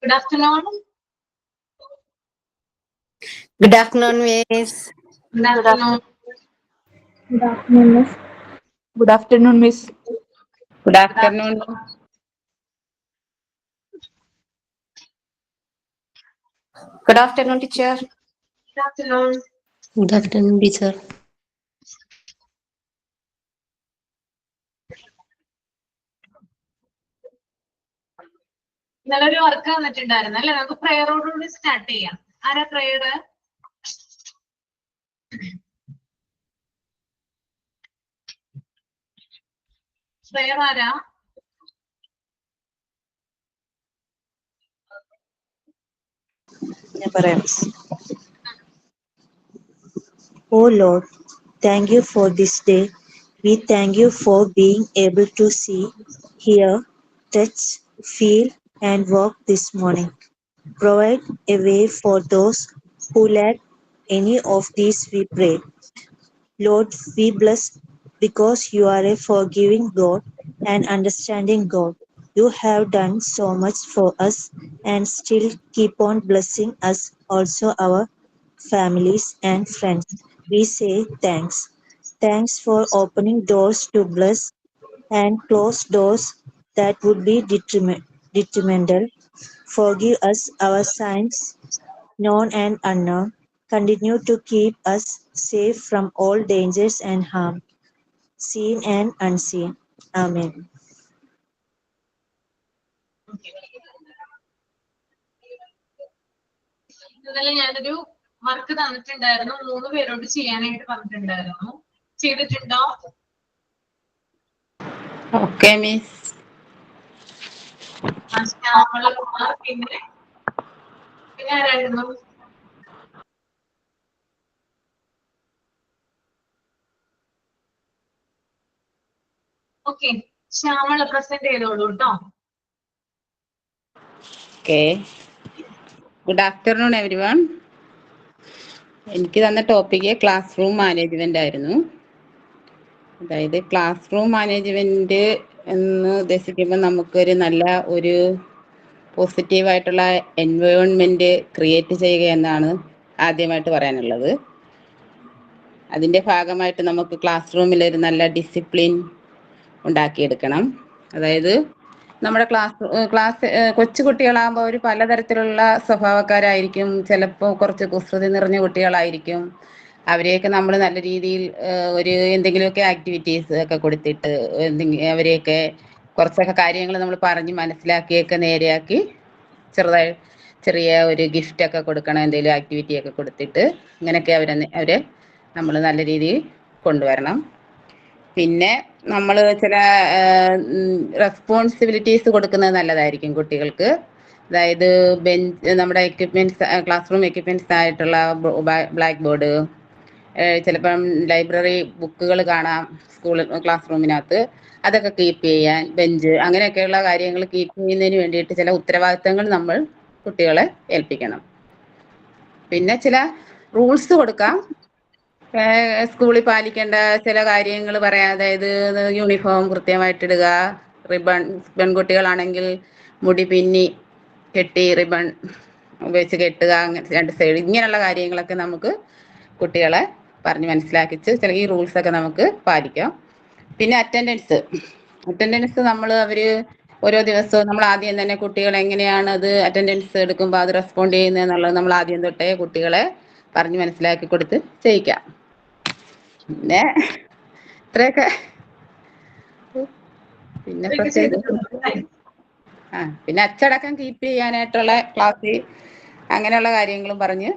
Good afternoon. Good afternoon, Miss. Good afternoon. Good afternoon, Miss. Good afternoon, Miss. Good afternoon. Good afternoon, teacher. Good afternoon. Good afternoon, teacher. ഇന്നലൊരു work വന്നിട്ടുണ്ടായിരുന്നു അല്ലെ? നമുക്ക് പ്രയറോടുകൂടി start ചെയ്യാം. ആരാ prayer? Prayer ആരാ? ഞാൻ പറയാം. Oh Lord, thank you for this day. We thank you for being able to see, hear, touch, feel, and walk this morning. Provide a way for those who lack any of these, we pray. Lord, we bless because you are a forgiving God and understanding God. You have done so much for us and still keep on blessing us, also our families and friends. We say thanks. Thanks for opening doors to bless and close doors that would be detrimental. Forgive us our sins, known and unknown. Continue to keep us safe from all dangers and harm, seen and unseen. Amen. ഇന്നലെ ഞാനൊരു work തന്നിട്ടുണ്ടായിരുന്നു. 3 പേരോട് ചെയ്യാനായിട്ട് പറഞ്ഞിട്ടുണ്ടായിരുന്നു. ചെയ്തിട്ടുണ്ടോ? Okay, Miss. പിന്നെ ആരായിരുന്നു? Okay, Shyamala present ചെയ്തോളൂ കേട്ടോ. Okay. Good afternoon, everyone. എനിക്ക് തന്ന ടോപ്പിക്ക് ക്ലാസ് റൂം മാനേജ്മെന്റ് ആയിരുന്നു. അതായത് ക്ലാസ് റൂം മാനേജ്മെന്റ് എന്ന് ഉദ്ദേശിക്കുമ്പോൾ നമുക്കൊരു നല്ല ഒരു പോസിറ്റീവായിട്ടുള്ള എൻവയോൺമെന്റ് ക്രിയേറ്റ് ചെയ്യുക എന്നാണ് ആദ്യമായിട്ട് പറയാനുള്ളത്. അതിൻ്റെ ഭാഗമായിട്ട് നമുക്ക് ക്ലാസ് റൂമിൽ ഒരു നല്ല ഡിസിപ്ലിൻ ഉണ്ടാക്കിയെടുക്കണം. അതായത് നമ്മുടെ ക്ലാസ് കൊച്ചു കുട്ടികളാകുമ്പോൾ അവർ പലതരത്തിലുള്ള സ്വഭാവക്കാരായിരിക്കും. ചിലപ്പോൾ കുറച്ച് കുസൃതി നിറഞ്ഞ കുട്ടികളായിരിക്കും. അവരെയൊക്കെ നമ്മൾ നല്ല രീതിയിൽ ഒരു എന്തെങ്കിലുമൊക്കെ ആക്ടിവിറ്റീസ് ഒക്കെ കൊടുത്തിട്ട് അവരെയൊക്കെ കുറച്ചൊക്കെ കാര്യങ്ങൾ നമ്മൾ പറഞ്ഞ് മനസ്സിലാക്കിയൊക്കെ നേരെയാക്കി ചെറിയ ഒരു ഗിഫ്റ്റൊക്കെ കൊടുക്കണം, എന്തെങ്കിലും ആക്ടിവിറ്റിയൊക്കെ കൊടുത്തിട്ട് ഇങ്ങനെയൊക്കെ അവരെ നമ്മൾ നല്ല രീതിയിൽ കൊണ്ടുവരണം. പിന്നെ നമ്മൾ ചില റെസ്പോൺസിബിലിറ്റീസ് കൊടുക്കുന്നത് നല്ലതായിരിക്കും കുട്ടികൾക്ക്. അതായത് നമ്മുടെ എക്യുപ്മെൻറ്റ്സ്, ക്ലാസ് റൂം എക്യുപ്മെൻറ്റ്സ് ആയിട്ടുള്ള ബ്ലാക്ക് ബോർഡ്, ചിലപ്പം ലൈബ്രറി ബുക്കുകൾ കാണാം ക്ലാസ് റൂമിനകത്ത്, അതൊക്കെ കീപ്പ് ചെയ്യാൻ, ബെഞ്ച്, അങ്ങനെയൊക്കെയുള്ള കാര്യങ്ങൾ കീപ്പ് ചെയ്യുന്നതിന് വേണ്ടിയിട്ട് ചില ഉത്തരവാദിത്തങ്ങൾ നമ്മൾ കുട്ടികളെ ഏൽപ്പിക്കണം. പിന്നെ ചില റൂൾസ് കൊടുക്കാം. സ്കൂളിൽ പാലിക്കേണ്ട ചില കാര്യങ്ങൾ പറയാം. അതായത് യൂണിഫോം കൃത്യമായിട്ടിടുക, റിബൺ, പെൺകുട്ടികളാണെങ്കിൽ മുടി പിന്നി കെട്ടി റിബൺ വെച്ച് കെട്ടുക, അങ്ങനെ 2 സൈഡ്, ഇങ്ങനെയുള്ള കാര്യങ്ങളൊക്കെ നമുക്ക് കുട്ടികളെ പറഞ്ഞ് മനസ്സിലാക്കിച്ച് ചില ഈ റൂൾസൊക്കെ നമുക്ക് പാലിക്കാം. പിന്നെ അറ്റൻഡൻസ് നമ്മൾ ഓരോ ദിവസവും നമ്മൾ ആദ്യം തന്നെ കുട്ടികളെ എങ്ങനെയാണ് അത് അറ്റൻഡൻസ് എടുക്കുമ്പോൾ അത് റെസ്പോണ്ട് ചെയ്യുന്നതെന്നുള്ളത് നമ്മൾ ആദ്യം തൊട്ടേ കുട്ടികളെ പറഞ്ഞ് മനസ്സിലാക്കി കൊടുത്ത് ചെയ്യിക്കാം. പിന്നെ ഇത്രയൊക്കെ. പിന്നെ പിന്നെ അച്ചടക്കം കീപ്പ് ചെയ്യാനായിട്ടുള്ള ക്ലാസ്സിൽ അങ്ങനെയുള്ള കാര്യങ്ങളും പറഞ്ഞ്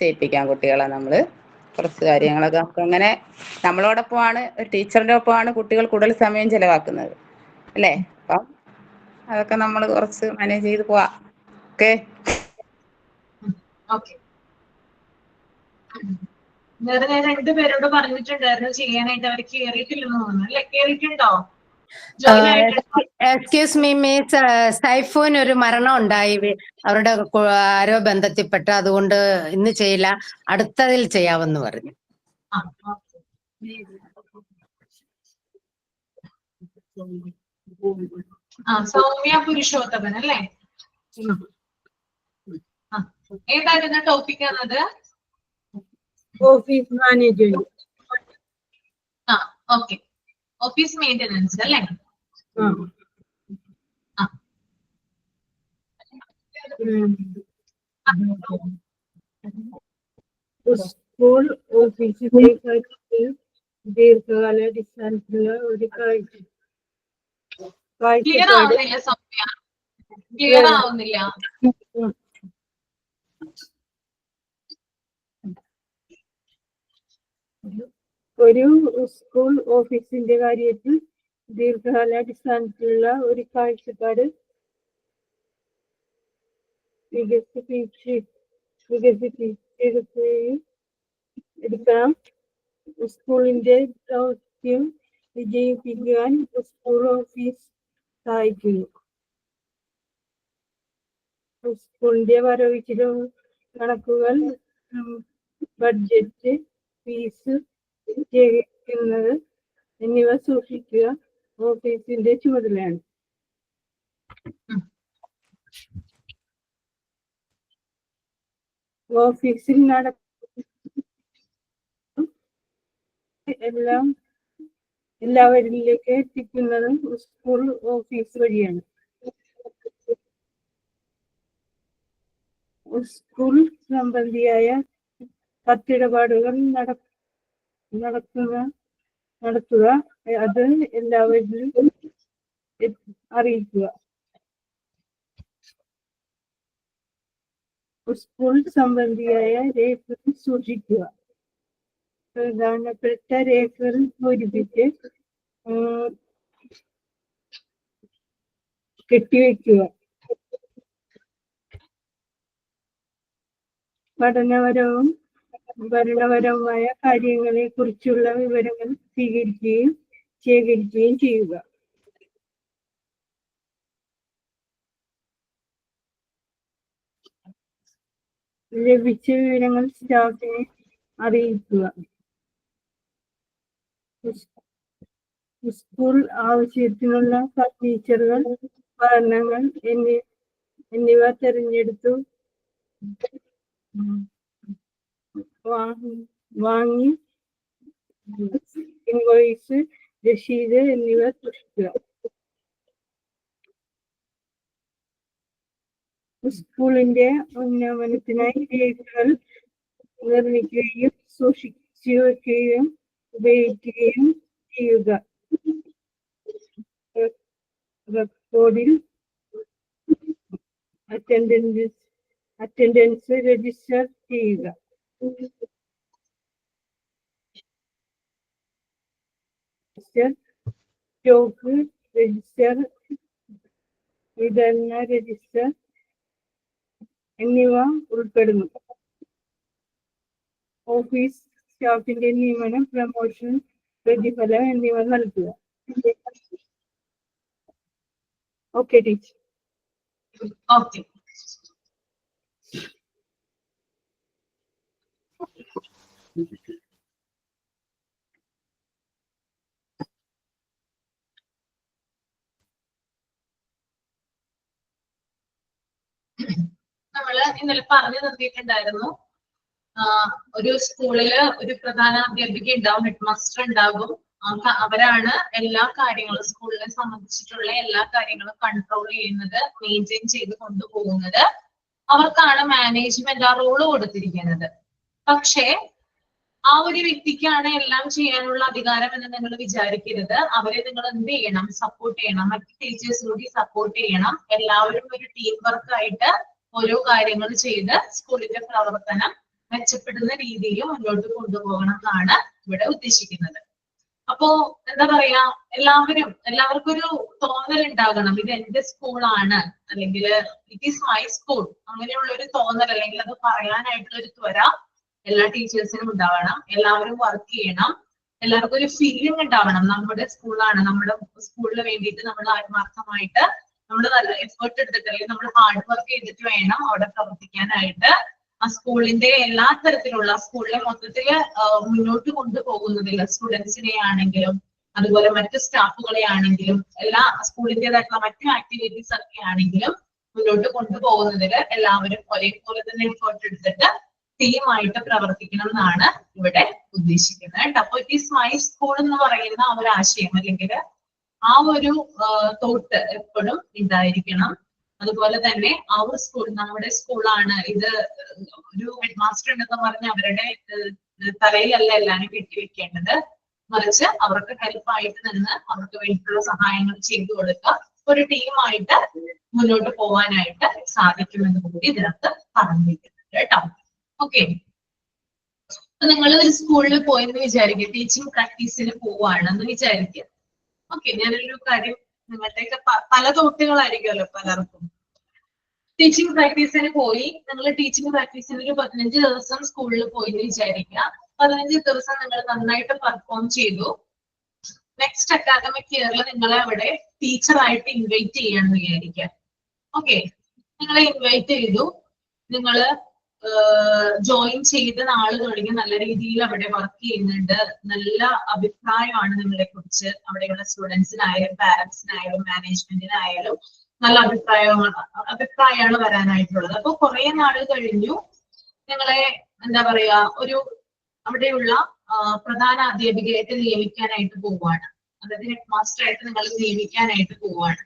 ചെയ്യിപ്പിക്കാം കുട്ടികളെ. നമ്മൾ കുറച്ച് കാര്യങ്ങളൊക്കെ അങ്ങനെ നമ്മളോടൊപ്പമാണ്, ടീച്ചറിൻ്റെ ഒപ്പമാണ് കുട്ടികൾ കൂടുതൽ സമയം ചിലവാക്കുന്നത് അല്ലേ? അപ്പം അതൊക്കെ നമ്മൾ കുറച്ച് മാനേജ് ചെയ്ത് പോവാം. ഓക്കെ. വേറെ ഞാൻ 2 പേരോട് പറഞ്ഞിട്ടുണ്ടായിരുന്നു ചെയ്യാനായിട്ട്. അവർ കേറിയിട്ടില്ലെന്ന് തോന്നുന്നു അല്ലെ? കേറിയിട്ടുണ്ടോ? എക്സ്ക്യൂസ് മീ മിസ്, സൈഫോന് ഒരു മരണം ഉണ്ടായി, അവരുടെ ആരോ ബന്ധത്തിൽപ്പെട്ട്, അതുകൊണ്ട് ഇന്ന് ചെയ്യില്ല, അടുത്തതിൽ ചെയ്യാമെന്ന് പറഞ്ഞു. സൗമ്യ പുരുഷോത്തമൻ അല്ലേ? ഏതായിരുന്നു ടോപ്പിക് എന്നത്? Office management. ആ ഓക്കെ, ഓഫീസ് മെയിൻ്റെനൻസ് അല്ലേ? സ്കൂൾ ഓഫീസിലെ ദീർഘകാലാടിസ്ഥാനത്തിലുള്ള ഒരു ക്ലിയർ ആവുന്നില്ല സൗമ്യ, ക്ലിയർ ആവുന്നില്ല. ഒരു സ്കൂൾ ഓഫീസിന്റെ കാര്യത്തിൽ ദീർഘകാലാടിസ്ഥാനത്തിലുള്ള ഒരു കാഴ്ചപ്പാട് വികസിപ്പിച്ചെടുക്കണം. സ്കൂളിന്റെ ദൗത്യം വിജയിപ്പിക്കുവാൻ സ്കൂൾ ഓഫീസ് സഹായിക്കുന്നു. സ്കൂളിന്റെ വരവ് ചിലവ് കണക്കുകൾ, ബഡ്ജറ്റ്, ഫീസ് ശേഖരിക്കുന്നത് എന്നിവ സൂക്ഷിക്കുക ഓഫീസിന്റെ ചുമതലയാണ്. ഓഫീസിൽ എല്ലാവരിലേക്ക് എത്തിക്കുന്നതും സ്കൂൾ ഓഫീസ് വഴിയാണ്. സ്കൂൾ സംബന്ധിയായ കത്തിടപാടുകൾ നടത്തുക, അത് എല്ലാവരിലും അറിയിക്കുക. സ്കൂൾ സംബന്ധിയായ രേഖകൾ സൂക്ഷിക്കുക. പ്രധാനപ്പെട്ട രേഖകൾ പൂരിപ്പിച്ച് കെട്ടിവെക്കുക. പഠനപരവും ഭരണപരവുമായ കാര്യങ്ങളെ കുറിച്ചുള്ള വിവരങ്ങൾ ശേഖരിക്കുകയും ചെയ്യുക. ലഭിച്ച വിവരങ്ങൾ സ്റ്റാഫിനെ അറിയിക്കുക. സ്കൂൾ ആവശ്യത്തിനുള്ള ഫർണിച്ചറുകൾ, ഉപകരണങ്ങൾ എന്നിവ തിരഞ്ഞെടുത്തു വാങ്ങി ഇൻവോയ്സ്, രസീത് എന്നിവ സൂക്ഷിക്കുക. സ്കൂളിന്റെ ഉന്നമനത്തിനായി രേഖകൾ നിർമ്മിക്കുകയും സൂക്ഷിച്ചു വയ്ക്കുകയും ഉപയോഗിക്കുകയും ചെയ്യുക. റെക്കോർഡിൽ അറ്റൻഡൻസ് രജിസ്റ്റർ ചെയ്യുക. സ്റ്റോക്ക് രജിസ്റ്റർ, വിതരണ രജിസ്റ്റർ എന്നിവ ഉൾപ്പെടുന്നു. ഓഫീസ് സ്റ്റാഫിന്റെ നിയമനം, പ്രമോഷൻ, പ്രതിഫലം എന്നിവ നൽകുക. Okay teacher. ഓക്കെ, നമ്മള് ഇന്നലെ പറഞ്ഞു നിർത്തിയിട്ടുണ്ടായിരുന്നു, ഒരു സ്കൂളില് ഒരു പ്രധാന അധ്യാപിക ഉണ്ടാവും, ഹെഡ് മാസ്റ്റർ ഉണ്ടാകും. അവരാണ് എല്ലാ കാര്യങ്ങളും സ്കൂളിനെ സംബന്ധിച്ചിട്ടുള്ള എല്ലാ കാര്യങ്ങളും കൺട്രോൾ ചെയ്യുന്നത്, മെയിൻറ്റെയിൻ ചെയ്ത് കൊണ്ടുപോകുന്നത്. അവർക്കാണ് മാനേജ്മെന്റ് ആ റോള് കൊടുത്തിരിക്കുന്നത്. പക്ഷേ ആ ഒരു വ്യക്തിക്കാണ് എല്ലാം ചെയ്യാനുള്ള അധികാരം എന്ന് നിങ്ങൾ വിചാരിക്കരുത്. അവരെ നിങ്ങൾ എന്ത് ചെയ്യണം? സപ്പോർട്ട് ചെയ്യണം. മറ്റ് ടീച്ചേഴ്സ് കൂടി സപ്പോർട്ട് ചെയ്യണം. എല്ലാവരും ഒരു ടീം വർക്ക് ആയിട്ട് ഓരോ കാര്യങ്ങൾ ചെയ്ത് സ്കൂളിന്റെ പ്രവർത്തനം മെച്ചപ്പെടുന്ന രീതിയിൽ മുന്നോട്ട് കൊണ്ടുപോകണം എന്നാണ് ഇവിടെ ഉദ്ദേശിക്കുന്നത്. അപ്പോ എന്താ പറയാ, എല്ലാവർക്കും ഒരു തോന്നൽ ഉണ്ടാകണം, ഇത് എന്റെ സ്കൂളാണ്, അല്ലെങ്കിൽ ഇറ്റ് ഈസ് മൈ സ്കൂൾ, അങ്ങനെയുള്ള ഒരു തോന്നൽ, അല്ലെങ്കിൽ അത് പറയാനായിട്ടുള്ള ഒരു ത്വര എല്ലാ ടീച്ചേഴ്സിനും ഉണ്ടാവണം. എല്ലാവരും വർക്ക് ചെയ്യണം. എല്ലാവർക്കും ഒരു ഫീലിംഗ് ഉണ്ടാവണം, നമ്മുടെ സ്കൂളാണ്, നമ്മുടെ സ്കൂളിന് വേണ്ടിയിട്ട് നമ്മൾ ആത്മാർത്ഥമായിട്ട് നമ്മൾ നല്ല എഫേർട്ട് എടുത്തിട്ട്, അല്ലെങ്കിൽ നമ്മൾ ഹാർഡ് വർക്ക് ചെയ്തിട്ട് വേണം അവിടെ പ്രവർത്തിക്കാനായിട്ട്. ആ സ്കൂളിന്റെ എല്ലാ തരത്തിലുള്ള സ്കൂളിലെ മൊത്തത്തില് മുന്നോട്ട് കൊണ്ടുപോകുന്നതിൽ സ്റ്റുഡൻസിനെ ആണെങ്കിലും അതുപോലെ മറ്റു സ്റ്റാഫുകളെ ആണെങ്കിലും എല്ലാ സ്കൂളിൻ്റെതായിട്ടുള്ള മറ്റു ആക്ടിവിറ്റീസ് ഒക്കെ ആണെങ്കിലും മുന്നോട്ട് കൊണ്ടുപോകുന്നതിൽ എല്ലാവരും ഒരേപോലെ തന്നെ എഫേർട്ട് എടുത്തിട്ട് ടീമായിട്ട് പ്രവർത്തിക്കണം എന്നാണ് ഇവിടെ ഉദ്ദേശിക്കുന്നത് കേട്ടോ. അപ്പൊ ഇറ്റ് ഈസ് മൈ സ്കൂൾ എന്ന് പറയുന്ന ആ ഒരു ആശയം അല്ലെങ്കിൽ ആ ഒരു തോട്ട് എപ്പോഴും ഉണ്ടായിരിക്കണം. അതുപോലെ തന്നെ അവർ സ്കൂൾ നമ്മുടെ സ്കൂളാണ് ഇത്, ഒരു ഹെഡ് മാസ്റ്റർ ഉണ്ടെന്ന് പറഞ്ഞ് അവരുടെ തലയിലല്ല എല്ലാവരും കെട്ടിവെക്കേണ്ടത്, മറിച്ച് അവർക്ക് ഹെൽപ്പായിട്ട് നിന്ന് അവർക്ക് വേണ്ടിയിട്ടുള്ള സഹായങ്ങൾ ചെയ്തു കൊടുക്കുക, ഒരു ടീമായിട്ട് മുന്നോട്ട് പോകാനായിട്ട് സാധിക്കുമെന്ന് കൂടി ഇതിനകത്ത് പറഞ്ഞിരിക്കുന്നുണ്ട് കേട്ടോ. ഓക്കെ, നിങ്ങൾ ഒരു സ്കൂളിൽ പോയെന്ന് വിചാരിക്കുക, ടീച്ചിങ് പ്രാക്ടീസിന് പോവാണെന്ന് വിചാരിക്കുക. ഓക്കെ, ഞാനൊരു കാര്യം നിങ്ങളുടെയൊക്കെ പല തോട്ടുകളായിരിക്കുമല്ലോ പലർക്കും. ടീച്ചിങ് പ്രാക്ടീസിന് പോയി, നിങ്ങൾ ടീച്ചിങ് പ്രാക്ടീസിന് ഒരു 15 ദിവസം സ്കൂളിൽ പോയി എന്ന് വിചാരിക്കുക. 15 ദിവസം നിങ്ങൾ നന്നായിട്ട് പെർഫോം ചെയ്തു. നെക്സ്റ്റ് അക്കാദമിക് ഇയറിൽ നിങ്ങളെ അവിടെ ടീച്ചറായിട്ട് ഇൻവൈറ്റ് ചെയ്യാന്ന് വിചാരിക്കുക. ഓക്കെ, നിങ്ങളെ ഇൻവൈറ്റ് ചെയ്തു, നിങ്ങള് ജോയിൻ ചെയ്ത നാള് തുടങ്ങി നല്ല രീതിയിൽ അവിടെ വർക്ക് ചെയ്യുന്നുണ്ട്, നല്ല അഭിപ്രായമാണ് നിങ്ങളെ കുറിച്ച് അവിടെയുള്ള സ്റ്റുഡൻസിനായാലും പാരന്റ്സിനായാലും മാനേജ്മെന്റിനായാലും നല്ല അഭിപ്രായമാണ് വരാനായിട്ടുള്ളത്. അപ്പൊ കുറെ നാൾ കഴിഞ്ഞു നിങ്ങളെ എന്താ പറയാ ഒരു അവിടെയുള്ള പ്രധാന അധ്യാപികയായിട്ട് നിയമിക്കാനായിട്ട് പോവുകയാണ്, അതായത് ഹെഡ് മാസ്റ്റർ ആയിട്ട് നിങ്ങൾ നിയമിക്കാനായിട്ട് പോവുകയാണ്.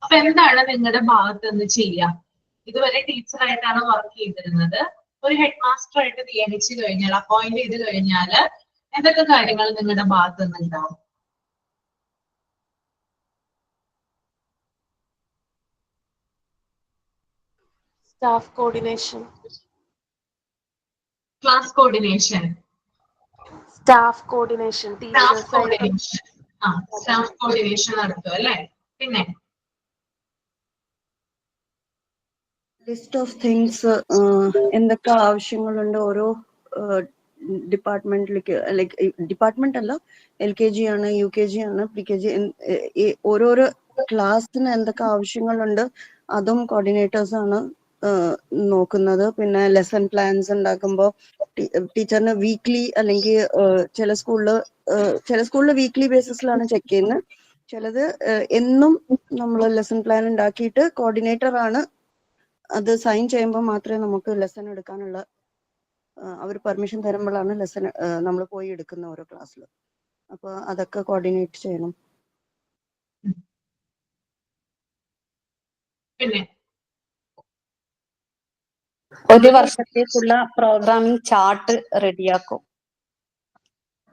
അപ്പൊ എന്താണ് നിങ്ങളുടെ ഭാഗത്ത് നിന്ന് ചെയ്യുക? ഇതുവരെ ടീച്ചറായിട്ടാണ് വർക്ക് ചെയ്തിരുന്നത്, ഒരു ഹെഡ് മാസ്റ്റർ ആയിട്ട് നിയമിച്ചു കഴിഞ്ഞാൽ, അപ്പോയിന്റ് ചെയ്ത് കഴിഞ്ഞാൽ എന്തൊക്കെ കാര്യങ്ങൾ നിങ്ങളുടെ ഭാഗത്ത് നിന്ന് ഉണ്ടാവും? Staff coordination, class coordination, staff coordination, staff coordination, staff coordination നടത്തും അല്ലെ. പിന്നെ ലിസ്റ്റ് ഓഫ് തിങ്സ്, എന്തൊക്കെ ആവശ്യങ്ങളുണ്ട് ഓരോ ഡിപ്പാർട്ട്മെന്റിലേക്ക്, ലൈക്ക് ഡിപ്പാർട്ട്മെന്റ് അല്ല, LKG ആണ്, UKG ആണ്, PKG, ഓരോരോ ക്ലാസ്സിന് എന്തൊക്കെ ആവശ്യങ്ങളുണ്ട് അതും കോർഡിനേറ്റേഴ്സ് ആണ് നോക്കുന്നത്. പിന്നെ ലെസൺ പ്ലാൻസ് ഉണ്ടാക്കുമ്പോൾ ടീച്ചറിന് വീക്ക്ലി അല്ലെങ്കിൽ ചില സ്കൂളിൽ വീക്ക്ലി ബേസിസിലാണ് ചെക്ക് ചെയ്യുന്നത്, ചിലത് എന്നും നമ്മൾ ലെസൺ പ്ലാൻ ഉണ്ടാക്കിയിട്ട് കോർഡിനേറ്റർ ആണ് അത് സൈൻ ചെയ്യുമ്പോൾ മാത്രമേ നമുക്ക് ലെസൺ എടുക്കാനുള്ള അവർ പെർമിഷൻ തരുമ്പോഴാണ് ലെസൺ നമ്മൾ പോയി എടുക്കുന്ന ഓരോ ക്ലാസ്സിൽ. അപ്പൊ അതൊക്കെ കോർഡിനേറ്റ് ചെയ്യണം. പിന്നെ ഒരു വർഷത്തേക്കുള്ള പ്രോഗ്രാമിംഗ് ചാർട്ട് റെഡിയാക്കും.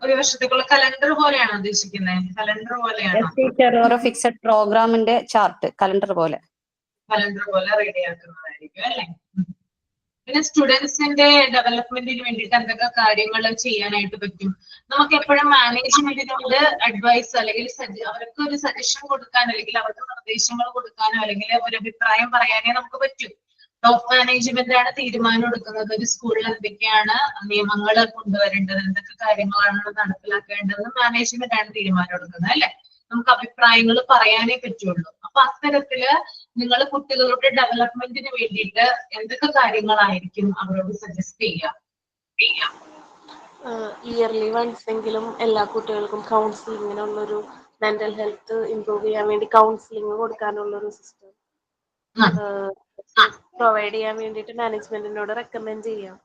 ഒരു വർഷത്തേക്കുള്ള കലണ്ടർ പോലെയാണോ ഉദ്ദേശിക്കുന്നത്? കലണ്ടർ പോലെയാണോ? ടീച്ചർ ഓരോ ഫിക്സഡ് പ്രോഗ്രാമിന്റെ ചാർട്ട് കലണ്ടർ പോലെ റെഡിയാക്കുന്നതായിരിക്കും അല്ലെ. പിന്നെ സ്റ്റുഡൻസിന്റെ ഡെവലപ്മെന്റിന് വേണ്ടിയിട്ട് എന്തൊക്കെ കാര്യങ്ങൾ ചെയ്യാനായിട്ട് പറ്റും? നമുക്ക് എപ്പോഴും മാനേജ്മെന്റിനോട് അഡ്വൈസ് അല്ലെങ്കിൽ അവർക്ക് ഒരു സജഷൻ കൊടുക്കാൻ, അല്ലെങ്കിൽ അവർക്ക് നിർദ്ദേശങ്ങൾ കൊടുക്കാനോ അല്ലെങ്കിൽ ഒരു അഭിപ്രായം പറയാനേ നമുക്ക് പറ്റും. ടോപ്പ് മാനേജ്മെന്റ് ആണ് തീരുമാനം എടുക്കുന്നത് ഒരു സ്കൂളിൽ എന്തൊക്കെയാണ് നിയമങ്ങൾ കൊണ്ടുവരേണ്ടത്, എന്തൊക്കെ കാര്യങ്ങളാണ് നടപ്പിലാക്കേണ്ടത്, മാനേജ്മെന്റ് ആണ് തീരുമാനം എടുക്കുന്നത് അല്ലെ. നമുക്ക് അഭിപ്രായങ്ങൾ പറയാനേ പറ്റുള്ളൂ. അപ്പൊ അത്തരത്തില് നിങ്ങൾ കുട്ടികളുടെ ഡെവലപ്മെന്റിന് വേണ്ടിയിട്ട് എന്തൊക്കെ കാര്യങ്ങളായിരിക്കും അവരോട് സജസ്റ്റ് ചെയ്യുക? ഇയർലി വൺസ് എങ്കിലും എല്ലാ കുട്ടികൾക്കും കൗൺസിലിങ്ങിനുള്ളൊരു മെന്റൽ ഹെൽത്ത് ഇംപ്രൂവ് ചെയ്യാൻ വേണ്ടി കൗൺസിലിംഗ് കൊടുക്കാനുള്ളൊരു സിസ്റ്റം പ്രൊവൈഡ് ചെയ്യാൻ വേണ്ടിയിട്ട് മാനേജ്മെന്റിനോട് റെക്കമെൻഡ് ചെയ്യാം.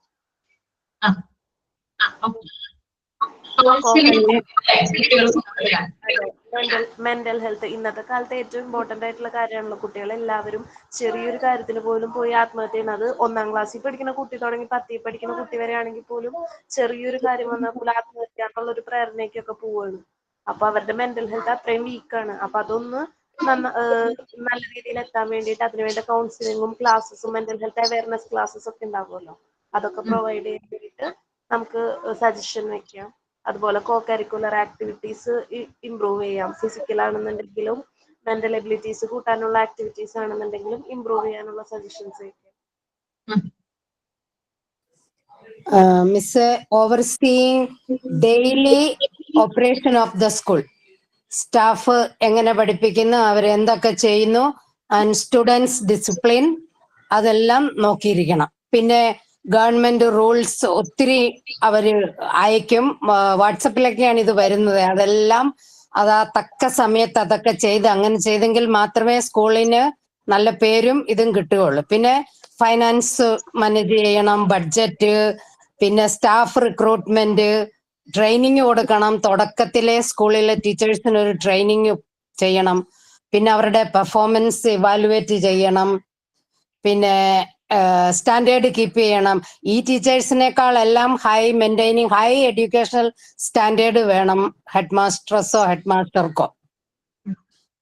മെന്റൽ ഹെൽത്ത് ഇന്നത്തെ കാലത്ത് ഏറ്റവും ഇമ്പോർട്ടന്റ് ആയിട്ടുള്ള കാര്യമാണല്ലോ. കുട്ടികൾ എല്ലാവരും ചെറിയൊരു കാര്യത്തിന് പോലും പോയി ആത്മഹത്യ ചെയ്യുന്നത്. 1ാം ക്ലാസ്സിൽ പഠിക്കുന്ന കുട്ടി തുടങ്ങി 10ൽ പഠിക്കുന്ന കുട്ടി വരെ ആണെങ്കിൽ പോലും ചെറിയൊരു കാര്യം വന്നാൽ പോലും ആത്മഹത്യ എന്നുള്ള ഒരു പ്രേരണയ്ക്കൊക്കെ പോവാണ്. അപ്പൊ അവരുടെ മെന്റൽ ഹെൽത്ത് അത്രയും വീക്കാണ്. അപ്പൊ അതൊന്ന് നല്ല രീതിയിൽ എത്താൻ വേണ്ടിയിട്ട് അതിനുവേണ്ട കൗൺസിലിങ്ങും ക്ലാസ്സസും മെന്റൽ ഹെൽത്ത് അവയർനെസ് ക്ലാസ്സസ് ഒക്കെ ഉണ്ടാവുമല്ലോ, അതൊക്കെ പ്രൊവൈഡ് ചെയ്യാൻ വേണ്ടിയിട്ട് നമുക്ക് സജഷൻ വെക്കാം. അതുപോലെ കോ കരിക്കുലർ ആക്ടിവിറ്റീസ് ഇംപ്രൂവ് ചെയ്യാം. ഫിസിക്കൽ ആണെന്നുണ്ടെങ്കിലും മെന്റൽ എബിലിറ്റീസ് കൂട്ടാനുള്ള ആക്ടിവിറ്റീസ് ആണെന്നുണ്ടെങ്കിലും ഇംപ്രൂവ് ചെയ്യാനുള്ള സജഷൻസ് വെക്കാം. Miss overseeing daily operation of the school, staff എങ്ങനെ പഠിപ്പിക്കുന്നു, അവരെന്തൊക്കെ ചെയ്യുന്നു, ആൻഡ് സ്റ്റുഡൻസ് ഡിസിപ്ലിൻ, അതെല്ലാം നോക്കിയിരിക്കണം. പിന്നെ ഗവൺമെന്റ് റൂൾസ് ഒത്തിരി അവര് അയക്കും, വാട്സപ്പിലൊക്കെയാണ് ഇത് വരുന്നത്. അതെല്ലാം തക്ക സമയത്ത് അതൊക്കെ ചെയ്ത് അങ്ങനെ ചെയ്തെങ്കിൽ മാത്രമേ സ്കൂളിന് നല്ല പേരും ഇതും കിട്ടുകയുള്ളു. പിന്നെ ഫൈനാൻസ് മാനേജ് ചെയ്യണം, ബഡ്ജറ്റ്, പിന്നെ സ്റ്റാഫ് റിക്രൂട്ട്മെന്റ്, ട്രെയിനിങ് കൊടുക്കണം. തുടക്കത്തിലെ സ്കൂളിലെ ടീച്ചേഴ്സിന് ഒരു ട്രെയിനിങ് ചെയ്യണം. പിന്നെ അവരുടെ പെർഫോമൻസ് ഇവാലുവേറ്റ് ചെയ്യണം. പിന്നെ സ്റ്റാൻഡേർഡ് കീപ്പ് ചെയ്യണം. ഈ ടീച്ചേഴ്സിനേക്കാളെല്ലാം മെയിൻറ്റൈനിങ് ഹൈ എഡ്യൂക്കേഷണൽ സ്റ്റാൻഡേർഡ് വേണം ഹെഡ് മാസ്റ്റർസോ ഹെഡ് മാസ്റ്റർക്കോ.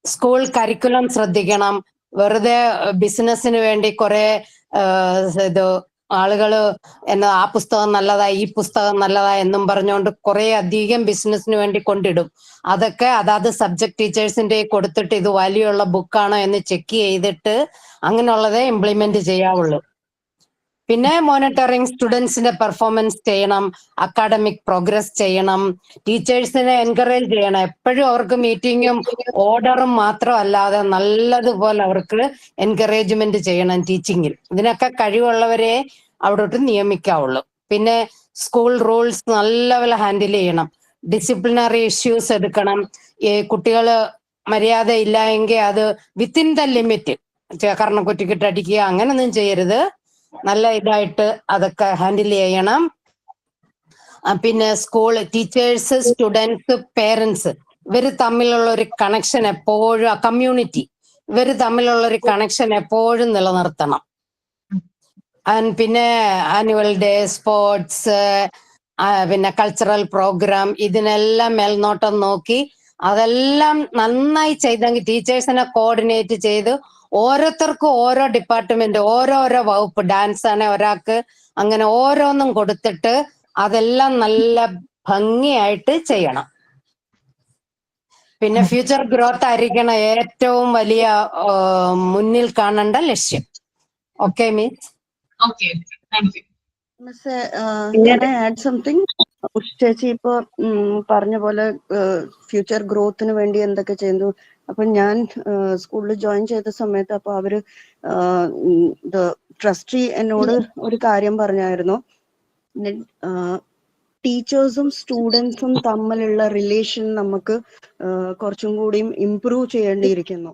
സ്കൂൾ കരിക്കുലം ശ്രദ്ധിക്കണം. വെറുതെ ബിസിനസ്സിന് വേണ്ടി കുറെ ഇത് ആളുകള് ആ പുസ്തകം നല്ലതാ ഈ പുസ്തകം നല്ലതാ എന്നും പറഞ്ഞുകൊണ്ട് കുറെ അധികം ബിസിനസ്സിന് വേണ്ടി കൊണ്ടിടും. അതൊക്കെ അതാത് സബ്ജക്ട് ടീച്ചേഴ്സിന്റെ കൊടുത്തിട്ട് ഇത് വാല്യൂ ഉള്ള ബുക്കാണോ എന്ന് ചെക്ക് ചെയ്തിട്ട് അങ്ങനെയുള്ളതേ ഇംപ്ലിമെന്റ് ചെയ്യാവുള്ളൂ. പിന്നെ മോണിറ്ററിങ് സ്റ്റുഡൻസിന്റെ പെർഫോമൻസ് ചെയ്യണം, അക്കാഡമിക് പ്രോഗ്രസ് ചെയ്യണം, ടീച്ചേഴ്സിനെ എൻകറേജ് ചെയ്യണം. എപ്പോഴും അവർക്ക് മീറ്റിങ്ങും ഓർഡറും മാത്രമല്ലാതെ നല്ലതുപോലെ അവർക്ക് എൻകറേജ്മെന്റ് ചെയ്യണം ടീച്ചിങ്ങിൽ. ഇതിനൊക്കെ കഴിവുള്ളവരെ അവിടോട്ട് നിയമിക്കാവുള്ളൂ. പിന്നെ സ്കൂൾ റൂൾസ് നല്ലപോലെ ഹാൻഡിൽ ചെയ്യണം, ഡിസിപ്ലിനറി ഇഷ്യൂസ് എടുക്കണം. ഈ കുട്ടികള് മര്യാദ ഇല്ല എങ്കിൽ അത് വിത്തിൻ ദ ലിമിറ്റ്, കർണക്കുറ്റിക്കിട്ട് അടിക്കുക അങ്ങനൊന്നും ചെയ്യരുത്. നല്ല ഇതായിട്ട് അതൊക്കെ ഹാൻഡിൽ ചെയ്യണം. പിന്നെ സ്കൂൾ ടീച്ചേഴ്സ്, സ്റ്റുഡൻസ്, പേരൻസ് ഇവര് തമ്മിലുള്ള ഒരു കണക്ഷൻ എപ്പോഴും, കമ്മ്യൂണിറ്റി ഇവര് തമ്മിലുള്ള ഒരു കണക്ഷൻ എപ്പോഴും നിലനിർത്തണം. പിന്നെ ആനുവൽ ഡേ, സ്പോർട്സ്, പിന്നെ കൾച്ചറൽ പ്രോഗ്രാം, ഇതിനെല്ലാം മേൽനോട്ടം നോക്കി അതെല്ലാം നന്നായി ചെയ്തെങ്കിൽ ടീച്ചേഴ്സിനെ കോർഡിനേറ്റ് ചെയ്ത് ഓരോരുത്തർക്കും ഓരോ ഡിപ്പാർട്ട്മെന്റ്, ഓരോരോ വകുപ്പ്, ഡാൻസ് ആണെ ഒരാൾക്ക്, അങ്ങനെ ഓരോന്നും കൊടുത്തിട്ട് അതെല്ലാം നല്ല ഭംഗിയായിട്ട് ചെയ്യണം. പിന്നെ ഫ്യൂച്ചർ ഗ്രോത്ത് ആയിരിക്കണം ഏറ്റവും വലിയ മുന്നിൽ കാണേണ്ട ലക്ഷ്യം. Okay miss? Okay, thank you. Miss, can I add something? ചേച്ചി ഇപ്പൊ പറഞ്ഞ പോലെ ഫ്യൂച്ചർ ഗ്രോത്തിന് വേണ്ടി എന്തൊക്കെ ചെയ്യുന്നു. അപ്പൊ ഞാൻ സ്കൂളിൽ ജോയിൻ ചെയ്ത സമയത്ത് അപ്പൊ അവര് ട്രസ്റ്റി എന്നോട് ഒരു കാര്യം പറഞ്ഞായിരുന്നു. ടീച്ചേഴ്സും സ്റ്റുഡൻസും തമ്മിലുള്ള റിലേഷൻ നമുക്ക് കുറച്ചും കൂടിയും ഇംപ്രൂവ് ചെയ്യേണ്ടിയിരിക്കുന്നു.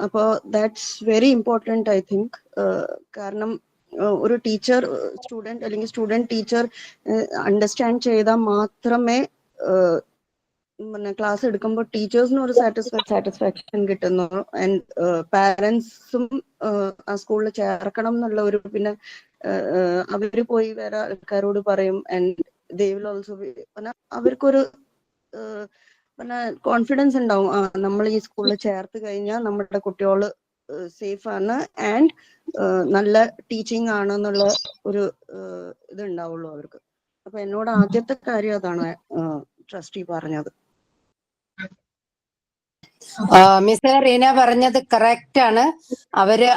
അപ്പോൾ that's very important I think. കാരണം ഒരു ടീച്ചർ സ്റ്റുഡൻറ് അല്ലെങ്കിൽ സ്റ്റുഡൻറ് ടീച്ചർ അണ്ടർസ്റ്റാൻഡ് ചെയ്താൽ മാത്രമേ ക്ലാസ് എടുക്കുമ്പോൾ ടീച്ചേഴ്സിന് ഒരു സാറ്റിസ്ഫാക്ഷൻ കിട്ടുന്നു. ആൻഡ് പാരൻസും ആ സ്കൂളിൽ ചേർക്കണം എന്നുള്ള ഒരു, പിന്നെ അവര് പോയി വേറെ ആൾക്കാരോട് പറയും. ആൻഡ് ദേ വിൽ ഓൾസോ, അവർക്കൊരു പിന്നെ കോൺഫിഡൻസ് ഉണ്ടാവും, നമ്മൾ ഈ സ്കൂളിൽ ചേർത്ത് കഴിഞ്ഞാൽ നമ്മുടെ കുട്ടികള് സേഫ് ആണ് ആൻഡ് നല്ല ടീച്ചിങ് ആണെന്നുള്ള ഒരു ഇതുണ്ടാവുള്ളൂ അവർക്ക്. അപ്പൊ എന്നോട് ആദ്യത്തെ കാര്യം അതാണ് ട്രസ്റ്റി പറഞ്ഞത്. മിസ് റീന പറഞ്ഞത് കറക്റ്റ് ആണ്. അവര്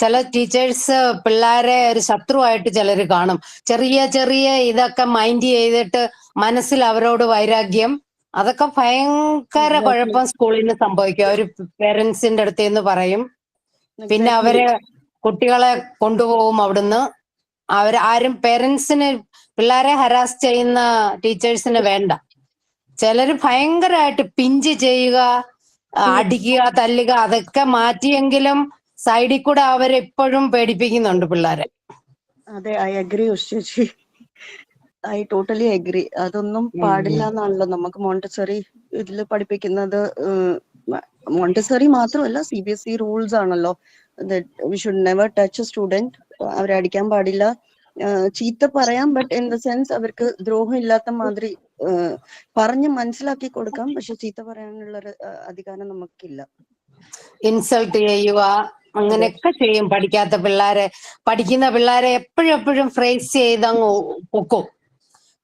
ചില ടീച്ചേഴ്സ് പിള്ളേരെ ഒരു ശത്രുവായിട്ട് ചിലര് കാണും. ചെറിയ ചെറിയ ഇതൊക്കെ മൈൻഡ് ചെയ്തിട്ട് മനസ്സിൽ അവരോട് വൈരാഗ്യം, അതൊക്കെ ഭയങ്കര കുഴപ്പം സ്കൂളിൽ സംഭവിക്കും. അവര് പേരൻസിന്റെ അടുത്ത് നിന്ന് പറയും, പിന്നെ അവര് കുട്ടികളെ കൊണ്ടുപോകും അവിടുന്ന്. ആരും പേരൻസിന് പിള്ളേരെ ഹരാസ് ചെയ്യുന്ന ടീച്ചേഴ്സിന് വേണ്ട. ചിലര് ഭയങ്കരമായിട്ട് പിഞ്ച് ചെയ്യുക, അടിക്കുക, തല്ലുക, അതൊക്കെ മാറ്റിയെങ്കിലും സൈഡിൽ കൂടെ അവരെപ്പോഴും പേടിപ്പിക്കുന്നുണ്ട് പിള്ളേരെ. അതെ, ഐ അഗ്രി ചേച്ചി, ഐ ടോട്ടലി അഗ്രി. അതൊന്നും പാടില്ല എന്നാണല്ലോ നമുക്ക് മോണ്ടിസറി ഇതിൽ പഠിപ്പിക്കുന്നത്. മോണ്ടിസറി മാത്രമല്ല, CBSE റൂൾസ് ആണല്ലോ. We should never touch A student. അവരെ അടിക്കാൻ പാടില്ല, ചീത്ത പറയാം, ബട്ട് ഇൻ ദ സെൻസ് അവർക്ക് ദ്രോഹം ഇല്ലാത്ത മാതിരി പറഞ്ഞ് മനസ്സിലാക്കി കൊടുക്കാം. പക്ഷെ ചീത്ത പറയാനുള്ള അധികാരം നമുക്കില്ല. ഇൻസൾട്ട് ചെയ്യുക അങ്ങനെയൊക്കെ ചെയ്യും പഠിക്കാത്ത പിള്ളേരെ. പഠിക്കുന്ന പിള്ളേരെ എപ്പോഴും ഫ്രേസ് ചെയ്ത് അങ്ങ് പൊക്കും.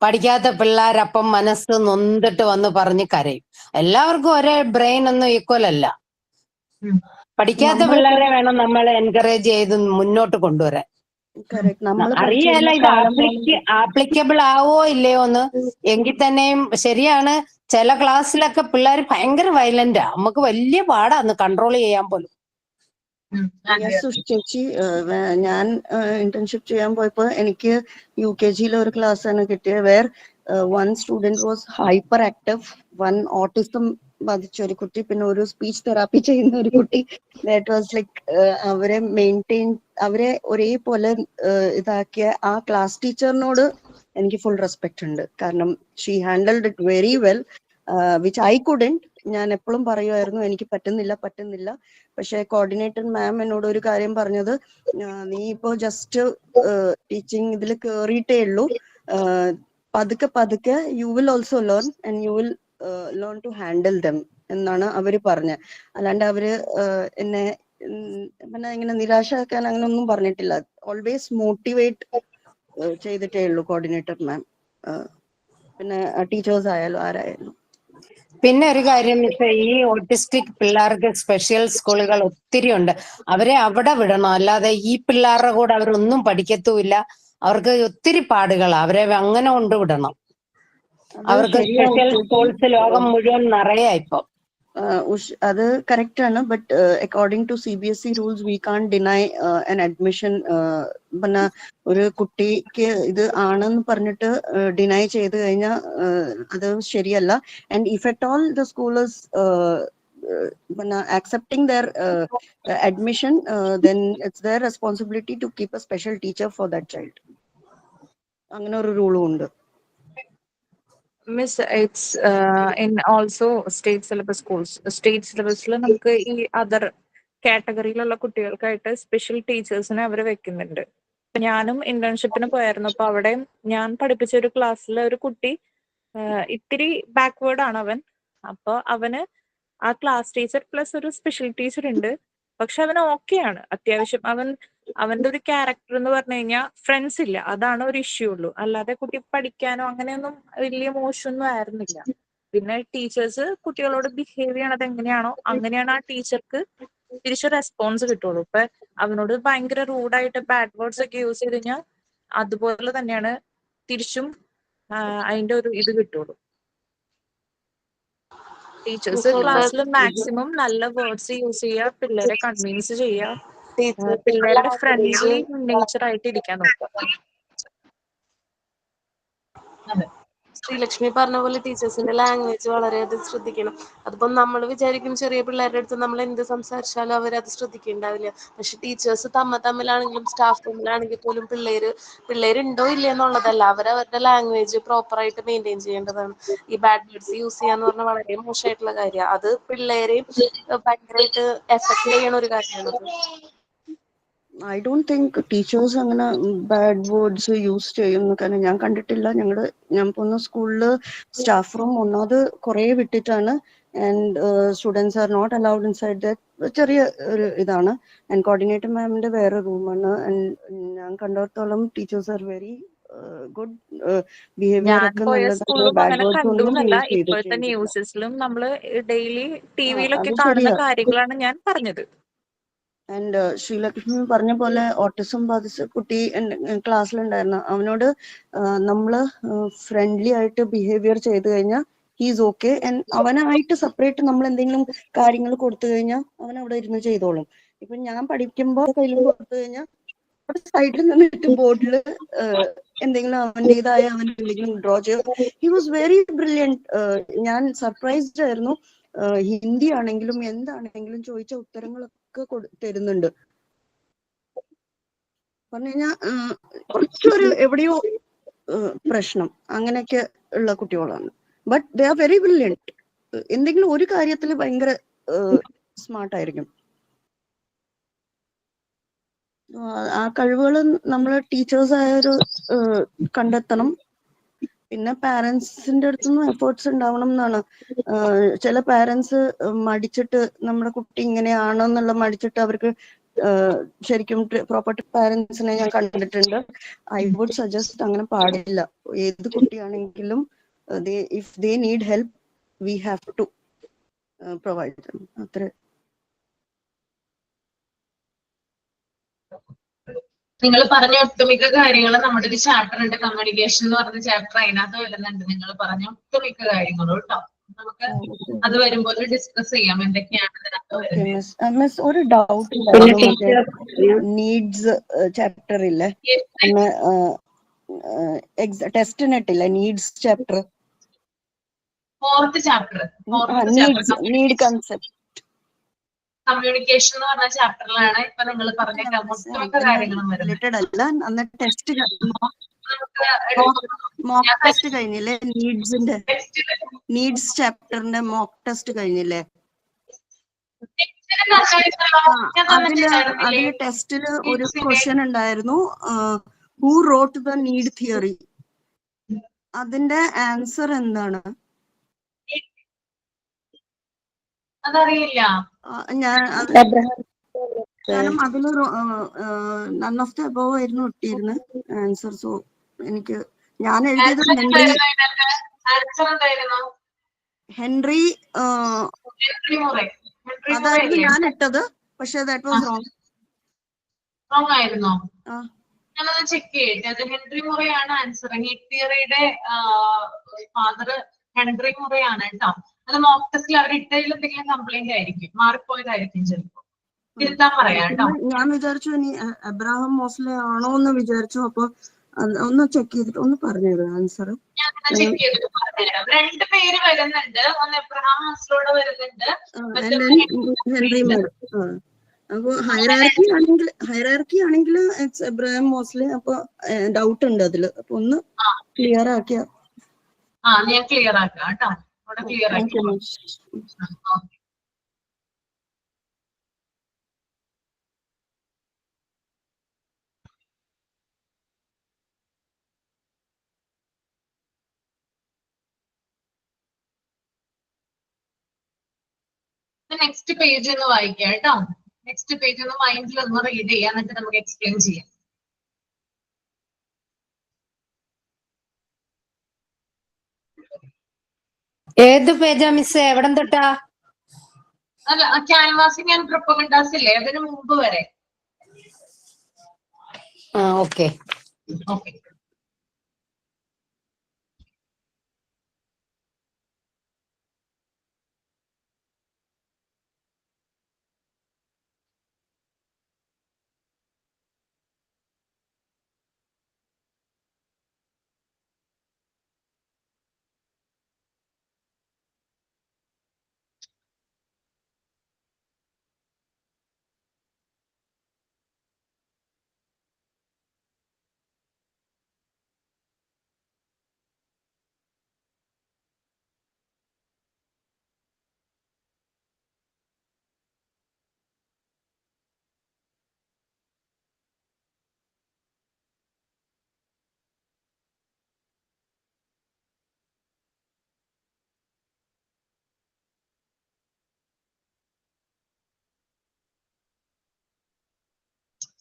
പഠിക്കാത്ത പിള്ളേരപ്പം മനസ്സ് നൊന്നിട്ട് വന്ന് പറഞ്ഞ് കരയും. എല്ലാവർക്കും ഒരേ ബ്രെയിൻ ഒന്നും ഈക്വൽ അല്ല. പഠിക്കാത്ത പിള്ളേരെ വേണം നമ്മൾ എൻകറേജ് ചെയ്ത് മുന്നോട്ട് കൊണ്ടുവരാൻ. അറിയാല ഇത് ആപ്ലിക്കബിൾ ആവോ ഇല്ലയോ എന്ന്. എങ്കിൽ തന്നെയും ശരിയാണ്, ചില ക്ലാസ്സിലൊക്കെ പിള്ളേർ ഭയങ്കര വയലന്റാ, നമുക്ക് വലിയ പാടാന്ന് കൺട്രോൾ ചെയ്യാൻ പോലും. ചേച്ചി, ഞാൻ ഇന്റേൺഷിപ്പ് ചെയ്യാൻ പോയപ്പോ എനിക്ക് UKG ഒരു ക്ലാസ് ആണ് കിട്ടിയത്. Where one student was hyperactive, one autism ബാധിച്ച ഒരു കുട്ടി, പിന്നെ ഒരു സ്പീച്ച് തെറാപ്പി ചെയ്യുന്ന ഒരു കുട്ടി. ദാറ്റ് വാസ് ലൈക്ക് അവരെ ഒരേപോലെ ഇതാക്കിയ ആ ക്ലാസ് ടീച്ചറിനോട് എനിക്ക് ഫുൾ റെസ്പെക്ട് ഉണ്ട്. കാരണം she handled it very well, which I couldn't. ഞാൻ എപ്പോഴും പറയുമായിരുന്നു എനിക്ക് പറ്റുന്നില്ല. പക്ഷെ കോർഡിനേറ്റർ മാം എന്നോട് ഒരു കാര്യം പറഞ്ഞത്, നീ ഇപ്പോ ജസ്റ്റ് ടീച്ചിങ് ഇതിൽ കേറിയിട്ടേ ഉള്ളൂ, പതുക്കെ you will also learn and you will learn to handle them എന്നാണ് അവര് പറഞ്ഞത്. അല്ലാണ്ട് അവര് എന്നെ പിന്നെ ഇങ്ങനെ നിരാശാക്കാൻ അങ്ങനെ ഒന്നും പറഞ്ഞിട്ടില്ല. ഓൾവേസ് മോട്ടിവേറ്റ് ചെയ്തിട്ടേ ഉള്ളൂ കോർഡിനേറ്റർ മാം, പിന്നെ ടീച്ചേഴ്സ് ആയാലും ആരായാലും. പിന്നെ ഒരു കാര്യം വെച്ചാൽ ഈ ഓട്ടിസ്റ്റിക് പിള്ളേർക്ക് സ്പെഷ്യൽ സ്കൂളുകൾ ഒത്തിരി ഉണ്ട്. അവരെ അവിടെ വിടണം, അല്ലാതെ ഈ പിള്ളേരുടെ കൂടെ അവരൊന്നും പഠിക്കത്തുമില്ല. അവർക്ക് ഒത്തിരി പാടുകളാ, അവരെ അങ്ങനെ കൊണ്ടുവിടണം. അവർക്ക് സ്പെഷ്യൽ സ്കൂൾസ് ലോകം മുഴുവൻ നിറയെ ഇപ്പൊ. അത് കറക്റ്റ് ആണ്. But according to CBSE rules we can't deny an admission. പിന്നെ ഒരു കുട്ടിക്ക് ഇത് ആണെന്ന് പറഞ്ഞിട്ട് ഡിനൈ ചെയ്ത് കഴിഞ്ഞാൽ അത് ശരിയല്ല. And if at all the school is പിന്നെ accepting their admission, then it's their responsibility to keep a special teacher for that child. അങ്ങനെ ഒരു റൂളും ഉണ്ട്. Miss, it's in also state syllabus schools. State syllabusൽ നമുക്ക് ഈ അതർ കാറ്റഗറിയിലുള്ള കുട്ടികൾക്കായിട്ട് സ്പെഷ്യൽ ടീച്ചേഴ്സിനെ അവർ വെക്കുന്നുണ്ട്. ഇപ്പൊ ഞാനും ഇന്റേൺഷിപ്പിന് പോയായിരുന്നു. അപ്പൊ അവിടെ ഞാൻ പഠിപ്പിച്ച ഒരു ക്ലാസ്സിലെ ഒരു കുട്ടി ഇത്തിരി ബാക്ക്വേർഡ് ആണ് അവൻ. അപ്പൊ അവന് ആ ക്ലാസ് ടീച്ചർ പ്ലസ് ഒരു സ്പെഷ്യൽ ടീച്ചർ ഉണ്ട്. പക്ഷെ അവൻ ഓക്കെയാണ് അത്യാവശ്യം. അവന്റെ ഒരു ക്യാരക്ടർ എന്ന് പറഞ്ഞു കഴിഞ്ഞാൽ ഫ്രണ്ട്സ് ഇല്ല, അതാണ് ഒരു ഇഷ്യൂ ഉള്ളൂ. അല്ലാതെ കുട്ടി പഠിക്കാനോ അങ്ങനെയൊന്നും വലിയ മോശമൊന്നും ആയിരുന്നില്ല. പിന്നെ ടീച്ചേഴ്സ് കുട്ടികളോട് ബിഹേവ് ചെയ്യണത് എങ്ങനെയാണോ അങ്ങനെയാണ് ആ ടീച്ചർക്ക് തിരിച്ച് റെസ്പോൺസ് കിട്ടുള്ളൂ. ഇപ്പൊ അവനോട് ഭയങ്കര റൂഡായിട്ട് ബാഡ് വേർഡ്സ് ഒക്കെ യൂസ് ചെയ്ത് കഴിഞ്ഞാൽ അതുപോലെ തന്നെയാണ് തിരിച്ചും അതിന്റെ ഒരു ഇത് കിട്ടുള്ളൂ. ടീച്ചേഴ്സ് ക്ലാസ്സിൽ മാക്സിമം നല്ല വേർഡ്സ് യൂസ് ചെയ്യുക, പിള്ളേരെ കൺവിൻസ് ചെയ്യുക, പിള്ളേരുടെ ഫ്രണ്ട്ലി നേച്ചർ ആയിട്ട് ഇരിക്കാൻ നോക്കുക. ശ്രീലക്ഷ്മി പറഞ്ഞ പോലെ ടീച്ചേഴ്സിന്റെ ലാംഗ്വേജ് വളരെയധികം ശ്രദ്ധിക്കണം. അതിപ്പം നമ്മൾ വിചാരിക്കും ചെറിയ പിള്ളേരുടെ അടുത്ത് നമ്മൾ എന്ത് സംസാരിച്ചാലും അവരത് ശ്രദ്ധിക്കുന്നുണ്ടാവില്ല. പക്ഷെ ടീച്ചേഴ്സ് തമ്മിലാണെങ്കിലും സ്റ്റാഫ് തമ്മിലാണെങ്കിൽ പോലും പിള്ളേരുണ്ടോ ഇല്ല എന്നുള്ളതല്ല, അവരവരുടെ ലാംഗ്വേജ് പ്രോപ്പറായിട്ട് മെയിൻറ്റെയിൻ ചെയ്യേണ്ടതാണ്. ഈ ബാഡ് വേർഡ്സ് യൂസ് ചെയ്യാന്ന് പറഞ്ഞാൽ വളരെ മോശമായിട്ടുള്ള കാര്യമാണ്. അത് പിള്ളേരെയും ഭയങ്കരമായിട്ട് എഫക്ട് ചെയ്യണ ഒരു കാര്യമാണത്. ഐ ഡോണ്ട് തിങ്ക് ടീച്ചേഴ്സ് അങ്ങനെ ബാഡ് വേർഡ്സ് യൂസ് ചെയ്യുന്നു. കാരണം ഞാൻ കണ്ടിട്ടില്ല. ഞാൻ പോകുന്ന സ്കൂളില് സ്റ്റാഫ് റൂം ഒന്നാമത് കുറെ വിട്ടിട്ടാണ്. And students are not allowed inside that. ചെറിയ ഒരു ഇതാണ്. ആൻഡ് കോർഡിനേറ്റർ മാമിന്റെ വേറെ റൂമാണ്. ആൻഡ് ഞാൻ കണ്ടിടത്തോളം teachers are very good, behaviour ഒക്കെ നല്ലതാണ്. ബാഡ് വേർഡ്സ് ഒന്നും യൂസ് ഇപ്പോഴത്തെ ചെയ്തിട്ടില്ല. ന്യൂസസിലും നമ്മള് ഡെയിലി ടിവിയിലൊക്കെ കാണുന്ന കാര്യങ്ങളാണ് ഞാൻ പറഞ്ഞത്. ആൻഡ് ശ്രീലക്ഷ്മി പറഞ്ഞ പോലെ ഓട്ടിസം ബാധിച്ച കുട്ടി ക്ലാസ്സിലുണ്ടായിരുന്നു. അവനോട് നമ്മള് ഫ്രണ്ട്ലി ആയിട്ട് ബിഹേവിയർ ചെയ്തു കഴിഞ്ഞാൽ ഹീസ് ഓക്കെ. ആൻഡ് അവനായിട്ട് സെപ്പറേറ്റ് നമ്മൾ എന്തെങ്കിലും കാര്യങ്ങൾ കൊടുത്തു കഴിഞ്ഞാൽ അവൻ അവിടെ ഇരുന്ന് ചെയ്തോളും. ഇപ്പൊ ഞാൻ പഠിക്കുമ്പോൾ കയ്യിലും കൊടുത്തു കഴിഞ്ഞാൽ സൈഡിൽ നിന്നിട്ട് ബോർഡിൽ എന്തെങ്കിലും അവൻ്റെതായ അവൻ എന്തെങ്കിലും ഡ്രോ ചെയ്യും. He was very brilliant. ഞാൻ സർപ്രൈസ്ഡ് ആയിരുന്നു. ഹിന്ദി ആണെങ്കിലും എന്താണെങ്കിലും ചോദിച്ച ഉത്തരങ്ങളൊക്കെ തരുന്നുണ്ട്. പറഞ്ഞു കഴിഞ്ഞാൽ കുറച്ചൊരു എവിടെയോ പ്രശ്നം അങ്ങനെയൊക്കെ ഉള്ള കുട്ടികളാണ്. But they are very brilliant. എന്തെങ്കിലും ഒരു കാര്യത്തിൽ ഭയങ്കര സ്മാർട്ടായിരിക്കും. ആ കഴിവുകൾ നമ്മൾ ടീച്ചേഴ്സ് ആയൊരു കണ്ടെത്തണം. പിന്നെ പാരന്റ്സിന്റെ അടുത്തുനിന്ന് എഫേർട്സ് ഉണ്ടാവണം എന്നാണ്. ചില പാരന്റ്സ് മടിച്ചിട്ട് നമ്മുടെ കുട്ടി ഇങ്ങനെയാണെന്നുള്ള മടിച്ചിട്ട് അവർക്ക് ശരിക്കും പ്രോപ്പർ പാരന്റ്സിനെ ഞാൻ കണ്ടിട്ടുണ്ട്. ഐ വുഡ് സജസ്റ്റ് അങ്ങനെ പാടില്ല. ഏത് കുട്ടിയാണെങ്കിലും if they need help we have to provide them. അത്ര. നിങ്ങൾ പറഞ്ഞ ഒട്ടുമിക്ക കാര്യങ്ങൾ നമ്മുടെ ഒരു ചാപ്റ്റർ ഉണ്ട്, കമ്മ്യൂണിക്കേഷൻ എന്ന് പറഞ്ഞ ചാപ്റ്റർ, അതിനകത്ത് വരുന്നുണ്ട്. നിങ്ങൾ പറഞ്ഞ ഒട്ടുമിക്ക കാര്യങ്ങളും കേട്ടോ. നമുക്ക് അത് വരുമ്പോൾ ഡിസ്കസ് ചെയ്യാം എന്തൊക്കെയാണ് ഇതിനകത്ത് വരുന്നത്. മിസ് ഒരു ഡൗട്ട് ഉണ്ടായിരുന്നു. നീഡ്സ് ചാപ്റ്റർ ഇല്ലേ, ടെസ്റ്റിനിട്ടില്ല needs chapter. Fourth chapter need concept communication എന്ന് പറഞ്ഞ ചാപ്റ്ററിലാണ് ഇപ്പൊ നിങ്ങൾ പറഞ്ഞ ഒട്ടുമിക്ക കാര്യങ്ങളും വരുന്നത്. റിലേറ്റഡ് അല്ല. അന്ന് ടെസ്റ്റ് നമുക്ക് മോക്ക് ടെസ്റ്റ് കഴിഞ്ഞില്ലേ? നീഡ്സ് ചാപ്റ്ററിന്റെ മോക്ക് ടെസ്റ്റ് കഴിഞ്ഞില്ലേ? അതില് ടെസ്റ്റില് ഒരു ക്വസ്റ്റ്യൻ ഉണ്ടായിരുന്നു, who wrote the need theory. അതിന്റെ ആൻസർ എന്താണ്? അതറിയില്ല. കാരണം അതിലൊരു നൺ ഓഫ് ദ അബോവ് ആയിരുന്നു ഇട്ടിരുന്നത് ആൻസർ. സോ എനിക്ക് ഞാൻ എഴുതിയത് ഹെൻറി അതായിരുന്നു ഞാൻ ഇട്ടത്. പക്ഷെ ദാറ്റ് വാസ് റോങ് ആയിരുന്നോ? ഞാനത് ചെക്ക് ചെയ്യട്ടെ. അത് ഹെൻറി മുറയാണ് ആൻസർ. നീഡ് തിയറിയുടെ ഫാദർ ഹെൻറി മുറയാണ് കേട്ടോ. അത് മോക്ക് ടെസ്റ്റിൽ അവർ ഇട്ടതിൽ എന്തെങ്കിലും കംപ്ലൈന്റ് ആയിരിക്കും, മാറിപ്പോയതായിരിക്കും ചിലപ്പോ. തിരുത്താൻ പറയാം കേട്ടോ. ഞാൻ വിചാരിച്ചു ഇനി അബ്രാഹം മോസ്ലെ ആണോ എന്ന് വിചാരിച്ചു. അപ്പൊ ഒന്ന് ചെക്ക് ചെയ്തിട്ട് ഒന്ന് പറഞ്ഞുതരും ആൻസർ. ചെക്ക് ചെയ്തിട്ട് പറഞ്ഞുതരാം. 2 പേര് വരുന്നുണ്ട്. ഒന്ന് എബ്രഹാം മോസ്ലോട് വരുന്നുണ്ട്, ഹെൻറി മേഡ്. അപ്പൊ ഹൈറാർക്കി ആണെങ്കിൽ ഇറ്റ്സ് എബ്രഹാം മോസ്ലെ. അപ്പൊ ഡൗട്ട് ഉണ്ട് അതില്. അപ്പൊ ഒന്ന് ക്ലിയർ ആക്കിയ. ഞാൻ ക്ലിയർ ആക്കാം കേട്ടോ. അവിടെ ക്ലിയർ ആക്കി. നെക്സ്റ്റ് പേജ് ഒന്ന് വായിക്കാം കേട്ടോ. നെക്സ്റ്റ് പേജ് ഒന്ന് മൈൻഡിൽ ഒന്ന് റീഡ് ചെയ്യാം, എന്നിട്ട് നമുക്ക് എക്സ്പ്ലെയിൻ ചെയ്യാം. ഏത് പേജാ മിസ്? എവിടം തൊട്ടാ? അല്ല, ക്യാൻവാസിംഗ് ആൻഡ് പ്രൊപ്പഗൻഡാസ് ഇല്ലേ, അതിന് മുമ്പ് വരെ. ഓക്കെ.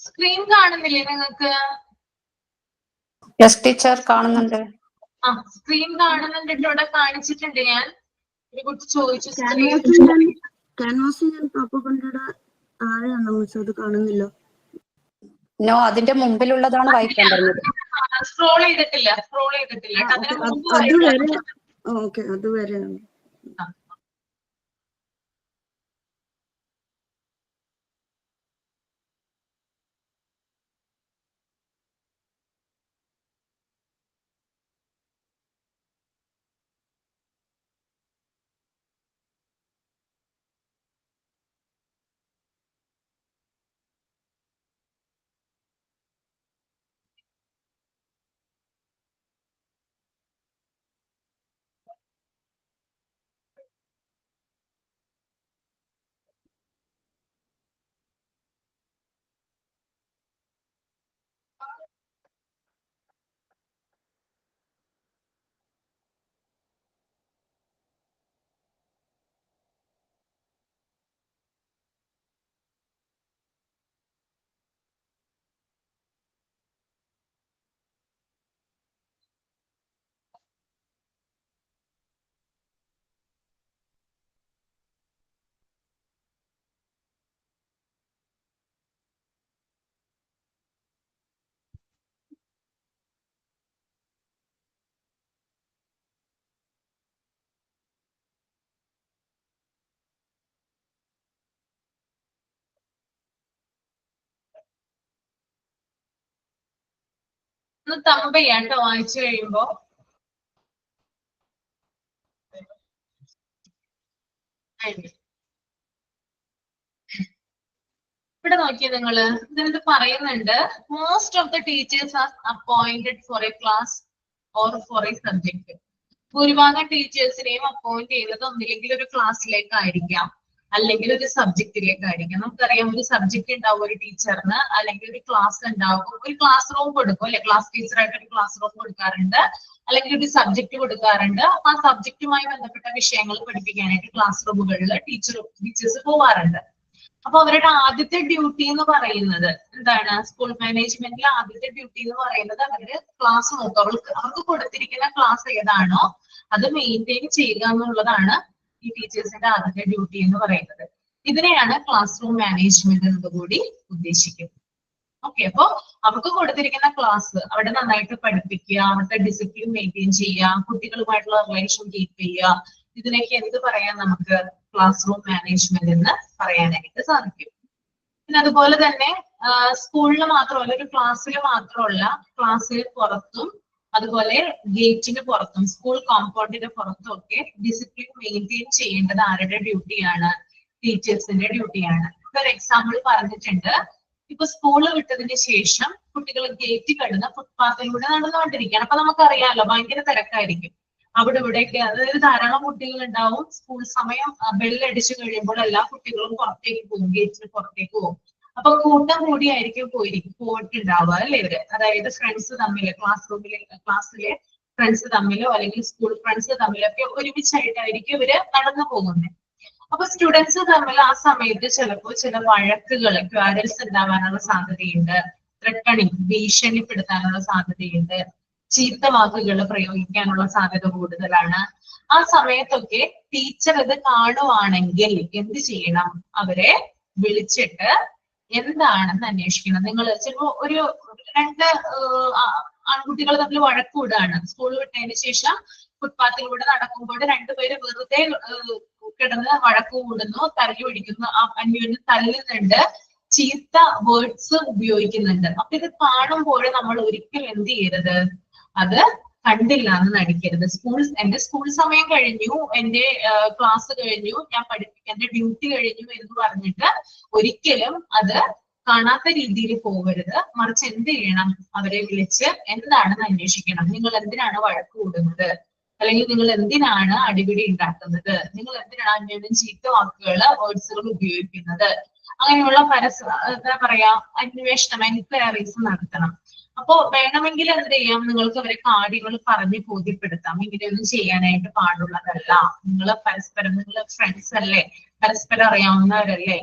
സ്ക്രീൻ കാണുന്നില്ലേ നിങ്ങൾക്ക്? യെസ് ടീച്ചർ, കാണുന്നുണ്ട്. സ്ക്രീൻ കാണുന്നുണ്ട്. ഇവിടെ കാണിച്ചിട്ടുണ്ട്. ഞാൻ ഒരു കുട്ടി ചോദിച്ചു ക്യാൻവാസിംഗ് ആൻഡ് പ്രൊപ്പഗൻഡയുടെ താഴെയാണോ മിസ്? അത് കാണുന്നില്ല. നോ, അതിന്റെ മുമ്പിലുള്ളതാണ് വായിക്കാൻ പറഞ്ഞത്. സ്ക്രോൾ ചെയ്തിട്ടില്ല. അതുവരെയാണ്. ഒന്ന് തമ്പ് ചെയ്യാം കേട്ടോ വായിച്ചു കഴിയുമ്പോ. ഇവിടെ നോക്കിയ നിങ്ങള് ഇതിനകത്ത് പറയുന്നുണ്ട് most of the teachers are appointed for a class or for a subject. ഭൂരിഭാഗം ടീച്ചേഴ്സിനെയും അപ്പോയിന്റ് ചെയ്യുന്നത് ഒന്നില്ലെങ്കിൽ ഒരു ക്ലാസ്സിലേക്കായിരിക്കാം, അല്ലെങ്കിൽ ഒരു സബ്ജക്റ്റിലേക്കായിരിക്കാം. നമുക്കറിയാം ഒരു സബ്ജക്ട് ഉണ്ടാവും ഒരു ടീച്ചറിന്, അല്ലെങ്കിൽ ഒരു ക്ലാസ് ഉണ്ടാവും, ഒരു ക്ലാസ് റൂം കൊടുക്കും അല്ലെ, ക്ലാസ് ടീച്ചറായിട്ട് ഒരു ക്ലാസ് റൂം കൊടുക്കാറുണ്ട്, അല്ലെങ്കിൽ ഒരു സബ്ജക്ട് കൊടുക്കാറുണ്ട്. അപ്പൊ ആ സബ്ജക്റ്റുമായി ബന്ധപ്പെട്ട വിഷയങ്ങൾ പഠിപ്പിക്കാനായിട്ട് ക്ലാസ് റൂമുകളിൽ ടീച്ചേഴ്സ് പോവാറുണ്ട്. അപ്പൊ അവരുടെ ആദ്യത്തെ ഡ്യൂട്ടി എന്ന് പറയുന്നത് എന്താണ്? സ്കൂൾ മാനേജ്മെന്റിലെ ആദ്യത്തെ ഡ്യൂട്ടി എന്ന് പറയുന്നത് അവര് ക്ലാസ് നോക്കുക, അവർക്ക് കൊടുത്തിരിക്കുന്ന ക്ലാസ് ഏതാണോ അത് മെയിൻറ്റെയിൻ ചെയ്യുക എന്നുള്ളതാണ് ഈ ടീച്ചേഴ്സിന്റെ ആദ്യത്തെ ഡ്യൂട്ടി എന്ന് പറയുന്നത്. ഇതിനെയാണ് ക്ലാസ് റൂം മാനേജ്മെന്റ് എന്നതുകൂടി ഉദ്ദേശിക്കുന്നത്. ഓക്കെ, അപ്പൊ അവർക്ക് കൊടുത്തിരിക്കുന്ന ക്ലാസ് അവിടെ നന്നായിട്ട് പഠിപ്പിക്കുക, അവരുടെ ഡിസിപ്ലിൻ മെയിൻറ്റെയിൻ ചെയ്യുക, കുട്ടികളുമായിട്ടുള്ള റിലേഷൻ കീപ്പ് ചെയ്യുക, ഇതിനൊക്കെ എന്ത് പറയാം നമുക്ക്? ക്ലാസ് റൂം മാനേജ്മെന്റ് എന്ന് പറയാനായിട്ട് സാധിക്കും. പിന്നെ അതുപോലെ തന്നെ സ്കൂളിൽ മാത്രമല്ല, ഒരു ക്ലാസ്സിൽ മാത്രമല്ല, ക്ലാസ്സിൽ പുറത്തും അതുപോലെ ഗേറ്റിന് പുറത്തും സ്കൂൾ കോമ്പൗണ്ടിന് പുറത്തും ഒക്കെ ഡിസിപ്ലിൻ മെയിൻറ്റെയിൻ ചെയ്യേണ്ടത് ആരുടെ ഡ്യൂട്ടിയാണ്? ടീച്ചേഴ്സിന്റെ ഡ്യൂട്ടിയാണ്. ഒരു എക്സാമ്പിൾ പറഞ്ഞിട്ടുണ്ട്, ഇപ്പൊ സ്കൂള് വിട്ടതിന് ശേഷം കുട്ടികൾ ഗേറ്റ് കടന്ന് ഫുട്പാത്തിലൂടെ നടന്നുകൊണ്ടിരിക്കുകയാണ്. അപ്പൊ നമുക്കറിയാമല്ലോ ഭയങ്കര തിരക്കായിരിക്കും അവിടെ ഇവിടെയൊക്കെ, അതായത് ധാരാളം കുട്ടികൾ ഉണ്ടാവും. സ്കൂൾ സമയം ബെല്ലടിച്ചു കഴിയുമ്പോൾ എല്ലാ കുട്ടികളും പുറത്തേക്ക് പോകും, ഗേറ്റിന് പുറത്തേക്ക് പോകും. അപ്പൊ കൂട്ടം കൂടിയായിരിക്കും പോയിട്ടുണ്ടാവുക അല്ലെ ഇവര്, അതായത് ഫ്രണ്ട്സ് തമ്മിൽ ക്ലാസ്സിലെ ഫ്രണ്ട്സ് തമ്മിലോ അല്ലെങ്കിൽ സ്കൂൾ ഫ്രണ്ട്സ് തമ്മിലൊക്കെ ഒരുമിച്ചായിട്ടായിരിക്കും ഇവര് നടന്നു പോകുന്നത്. അപ്പൊ സ്റ്റുഡൻസ് തമ്മിൽ ആ സമയത്ത് ചിലപ്പോൾ ചില വഴക്കുകൾ, ക്വാരൽസ് ഉണ്ടാവാനുള്ള സാധ്യതയുണ്ട്, ത്രെട്ടണിങ്, ഭീഷണിപ്പെടുത്താനുള്ള സാധ്യതയുണ്ട്, ചീത്ത വാക്കുകൾ പ്രയോഗിക്കാനുള്ള സാധ്യത കൂടുതലാണ്. ആ സമയത്തൊക്കെ ടീച്ചർ ഇത് കാണുവാണെങ്കിൽ എന്ത് ചെയ്യണം? അവരെ വിളിച്ചിട്ട് എന്താണെന്ന് അന്വേഷിക്കണം. നിങ്ങൾ ചിലപ്പോ ഒരു രണ്ട് ആൺകുട്ടികൾ തമ്മിൽ വഴക്കൂടാണ്, സ്കൂൾ വിട്ടതിന് ശേഷം ഫുട്പാത്തിലൂടെ നടക്കുമ്പോൾ രണ്ടുപേര് വെറുതെ കിടന്ന് വഴക്ക് കൂടുന്നു, തല്ലി പിടിക്കുന്നു, അന്യോന്യം തല്ലുന്നുണ്ട്, ചീത്ത വേർഡ്സ് ഉപയോഗിക്കുന്നുണ്ട്. അപ്പൊ ഇത് കാണുമ്പോൾ നമ്മൾ ഒരിക്കലും എന്ത് ചെയ്യരുത്? അത് കണ്ടില്ല എന്ന് നടിക്കരുത്. എന്റെ സ്കൂൾ സമയം കഴിഞ്ഞു, എന്റെ ക്ലാസ് കഴിഞ്ഞു, ഞാൻ എന്റെ ഡ്യൂട്ടി കഴിഞ്ഞു എന്ന് പറഞ്ഞിട്ട് ഒരിക്കലും അത് കാണാത്ത രീതിയിൽ പോകരുത്. മറിച്ച് എന്ത് ചെയ്യണം? അവരെ വിളിച്ച് എന്താണെന്ന് അന്വേഷിക്കണം. നിങ്ങൾ എന്തിനാണ് വഴക്ക് കൂടുന്നത്? അല്ലെങ്കിൽ നിങ്ങൾ എന്തിനാണ് അടിപിടി ഉണ്ടാക്കുന്നത്? നിങ്ങൾ എന്തിനാണ് അന്യോന്യം ചീത്ത വാക്കുകള് വേർഡ്സുകൾ ഉപയോഗിക്കുന്നത്? അങ്ങനെയുള്ള എന്താ പറയാ, അന്വേഷണം, എൻക്വയറീസ് നടത്തണം. അപ്പോ വേണമെങ്കിൽ എന്ത് ചെയ്യാം? നിങ്ങൾക്ക് അവരെ കാര്യങ്ങൾ പറഞ്ഞ് ബോധ്യപ്പെടുത്താം. ഇങ്ങനെയൊന്നും ചെയ്യാനായിട്ട് പാടുള്ളതല്ല, നിങ്ങൾ പരസ്പരം, നിങ്ങൾ ഫ്രണ്ട്സ് അല്ലേ, പരസ്പരം അറിയാവുന്നവരല്ലേ,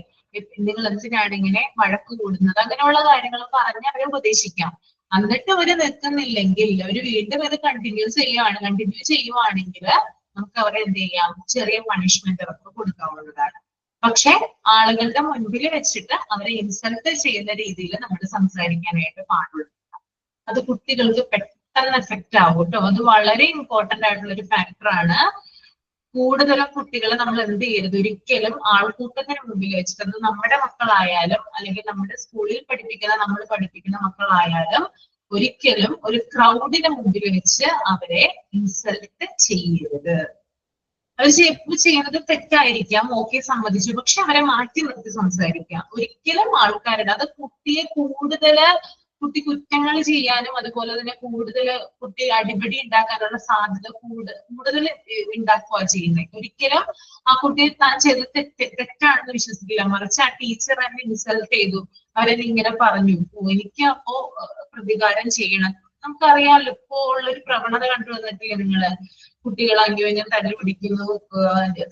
നിങ്ങൾ എന്തിനാണ് ഇങ്ങനെ വഴക്ക് കൂടുന്നത്? അങ്ങനെയുള്ള കാര്യങ്ങൾ പറഞ്ഞ് അവരെ ഉപദേശിക്കാം. എന്നിട്ട് അവര് നിൽക്കുന്നില്ലെങ്കിൽ, അവര് വീണ്ടും ഇത് കണ്ടിന്യൂ ചെയ്യുവാണെങ്കിൽ നമുക്ക് അവരെ എന്ത് ചെയ്യാം? ചെറിയ പണിഷ്മെന്റ് അവർക്ക് കൊടുക്കാവുന്നതാണ്. പക്ഷെ ആളുകളുടെ മുൻപിൽ വെച്ചിട്ട് അവരെ ഇൻസൾട്ട് ചെയ്യുന്ന രീതിയിൽ നമ്മൾ സംസാരിക്കാനായിട്ട് പാടുള്ളൂ. അത് കുട്ടികൾക്ക് പെട്ടെന്ന് എഫക്റ്റ് ആവും കേട്ടോ. അത് വളരെ ഇമ്പോർട്ടന്റ് ആയിട്ടുള്ള ഒരു ഫാക്ടറാണ്. കൂടുതലും കുട്ടികളെ നമ്മൾ എന്ത് ചെയ്യരുത്? ഒരിക്കലും ആൾക്കൂട്ടത്തിന് മുമ്പിൽ വെച്ചിട്ട്, അത് നമ്മുടെ മക്കളായാലും അല്ലെങ്കിൽ നമ്മുടെ സ്കൂളിൽ നമ്മൾ പഠിപ്പിക്കുന്ന മക്കളായാലും ഒരിക്കലും ഒരു ക്രൗഡിന് മുമ്പിൽ വെച്ച് അവരെ ഇൻസൾട്ട് ചെയ്യരുത്. അവർ ചെയ്യുന്നത് തെറ്റായിരിക്കാം, ഓക്കെ സമ്മതിച്ചു, പക്ഷെ അവരെ മാറ്റി നിർത്തി സംസാരിക്കാം. ഒരിക്കലും ആൾക്കാരുടെ, അത് കുട്ടി കുറ്റങ്ങൾ ചെയ്യാനും അതുപോലെ തന്നെ കുട്ടി അടിപിടി ഉണ്ടാക്കാനുള്ള സാധ്യത കൂടുതൽ ഉണ്ടാക്കുക ചെയ്യുന്നത്. ഒരിക്കലും ആ കുട്ടി താൻ ചെയ്ത് തെറ്റാണെന്ന് വിശ്വസിക്കില്ല, മറിച്ച് ആ ടീച്ചർ എന്നെ ഇൻസൾട്ട് ചെയ്തു, അവരെന്നെ ഇങ്ങനെ പറഞ്ഞു, എനിക്ക് അപ്പോ പ്രതികാരം ചെയ്യണം. നമുക്കറിയാമല്ലോ ഇപ്പോ ഉള്ളൊരു പ്രവണത കണ്ടുവന്നിട്ടില്ലേ നിങ്ങള്? കുട്ടികൾ അന്യോന്യം തല്ല് പിടിക്കുന്നു,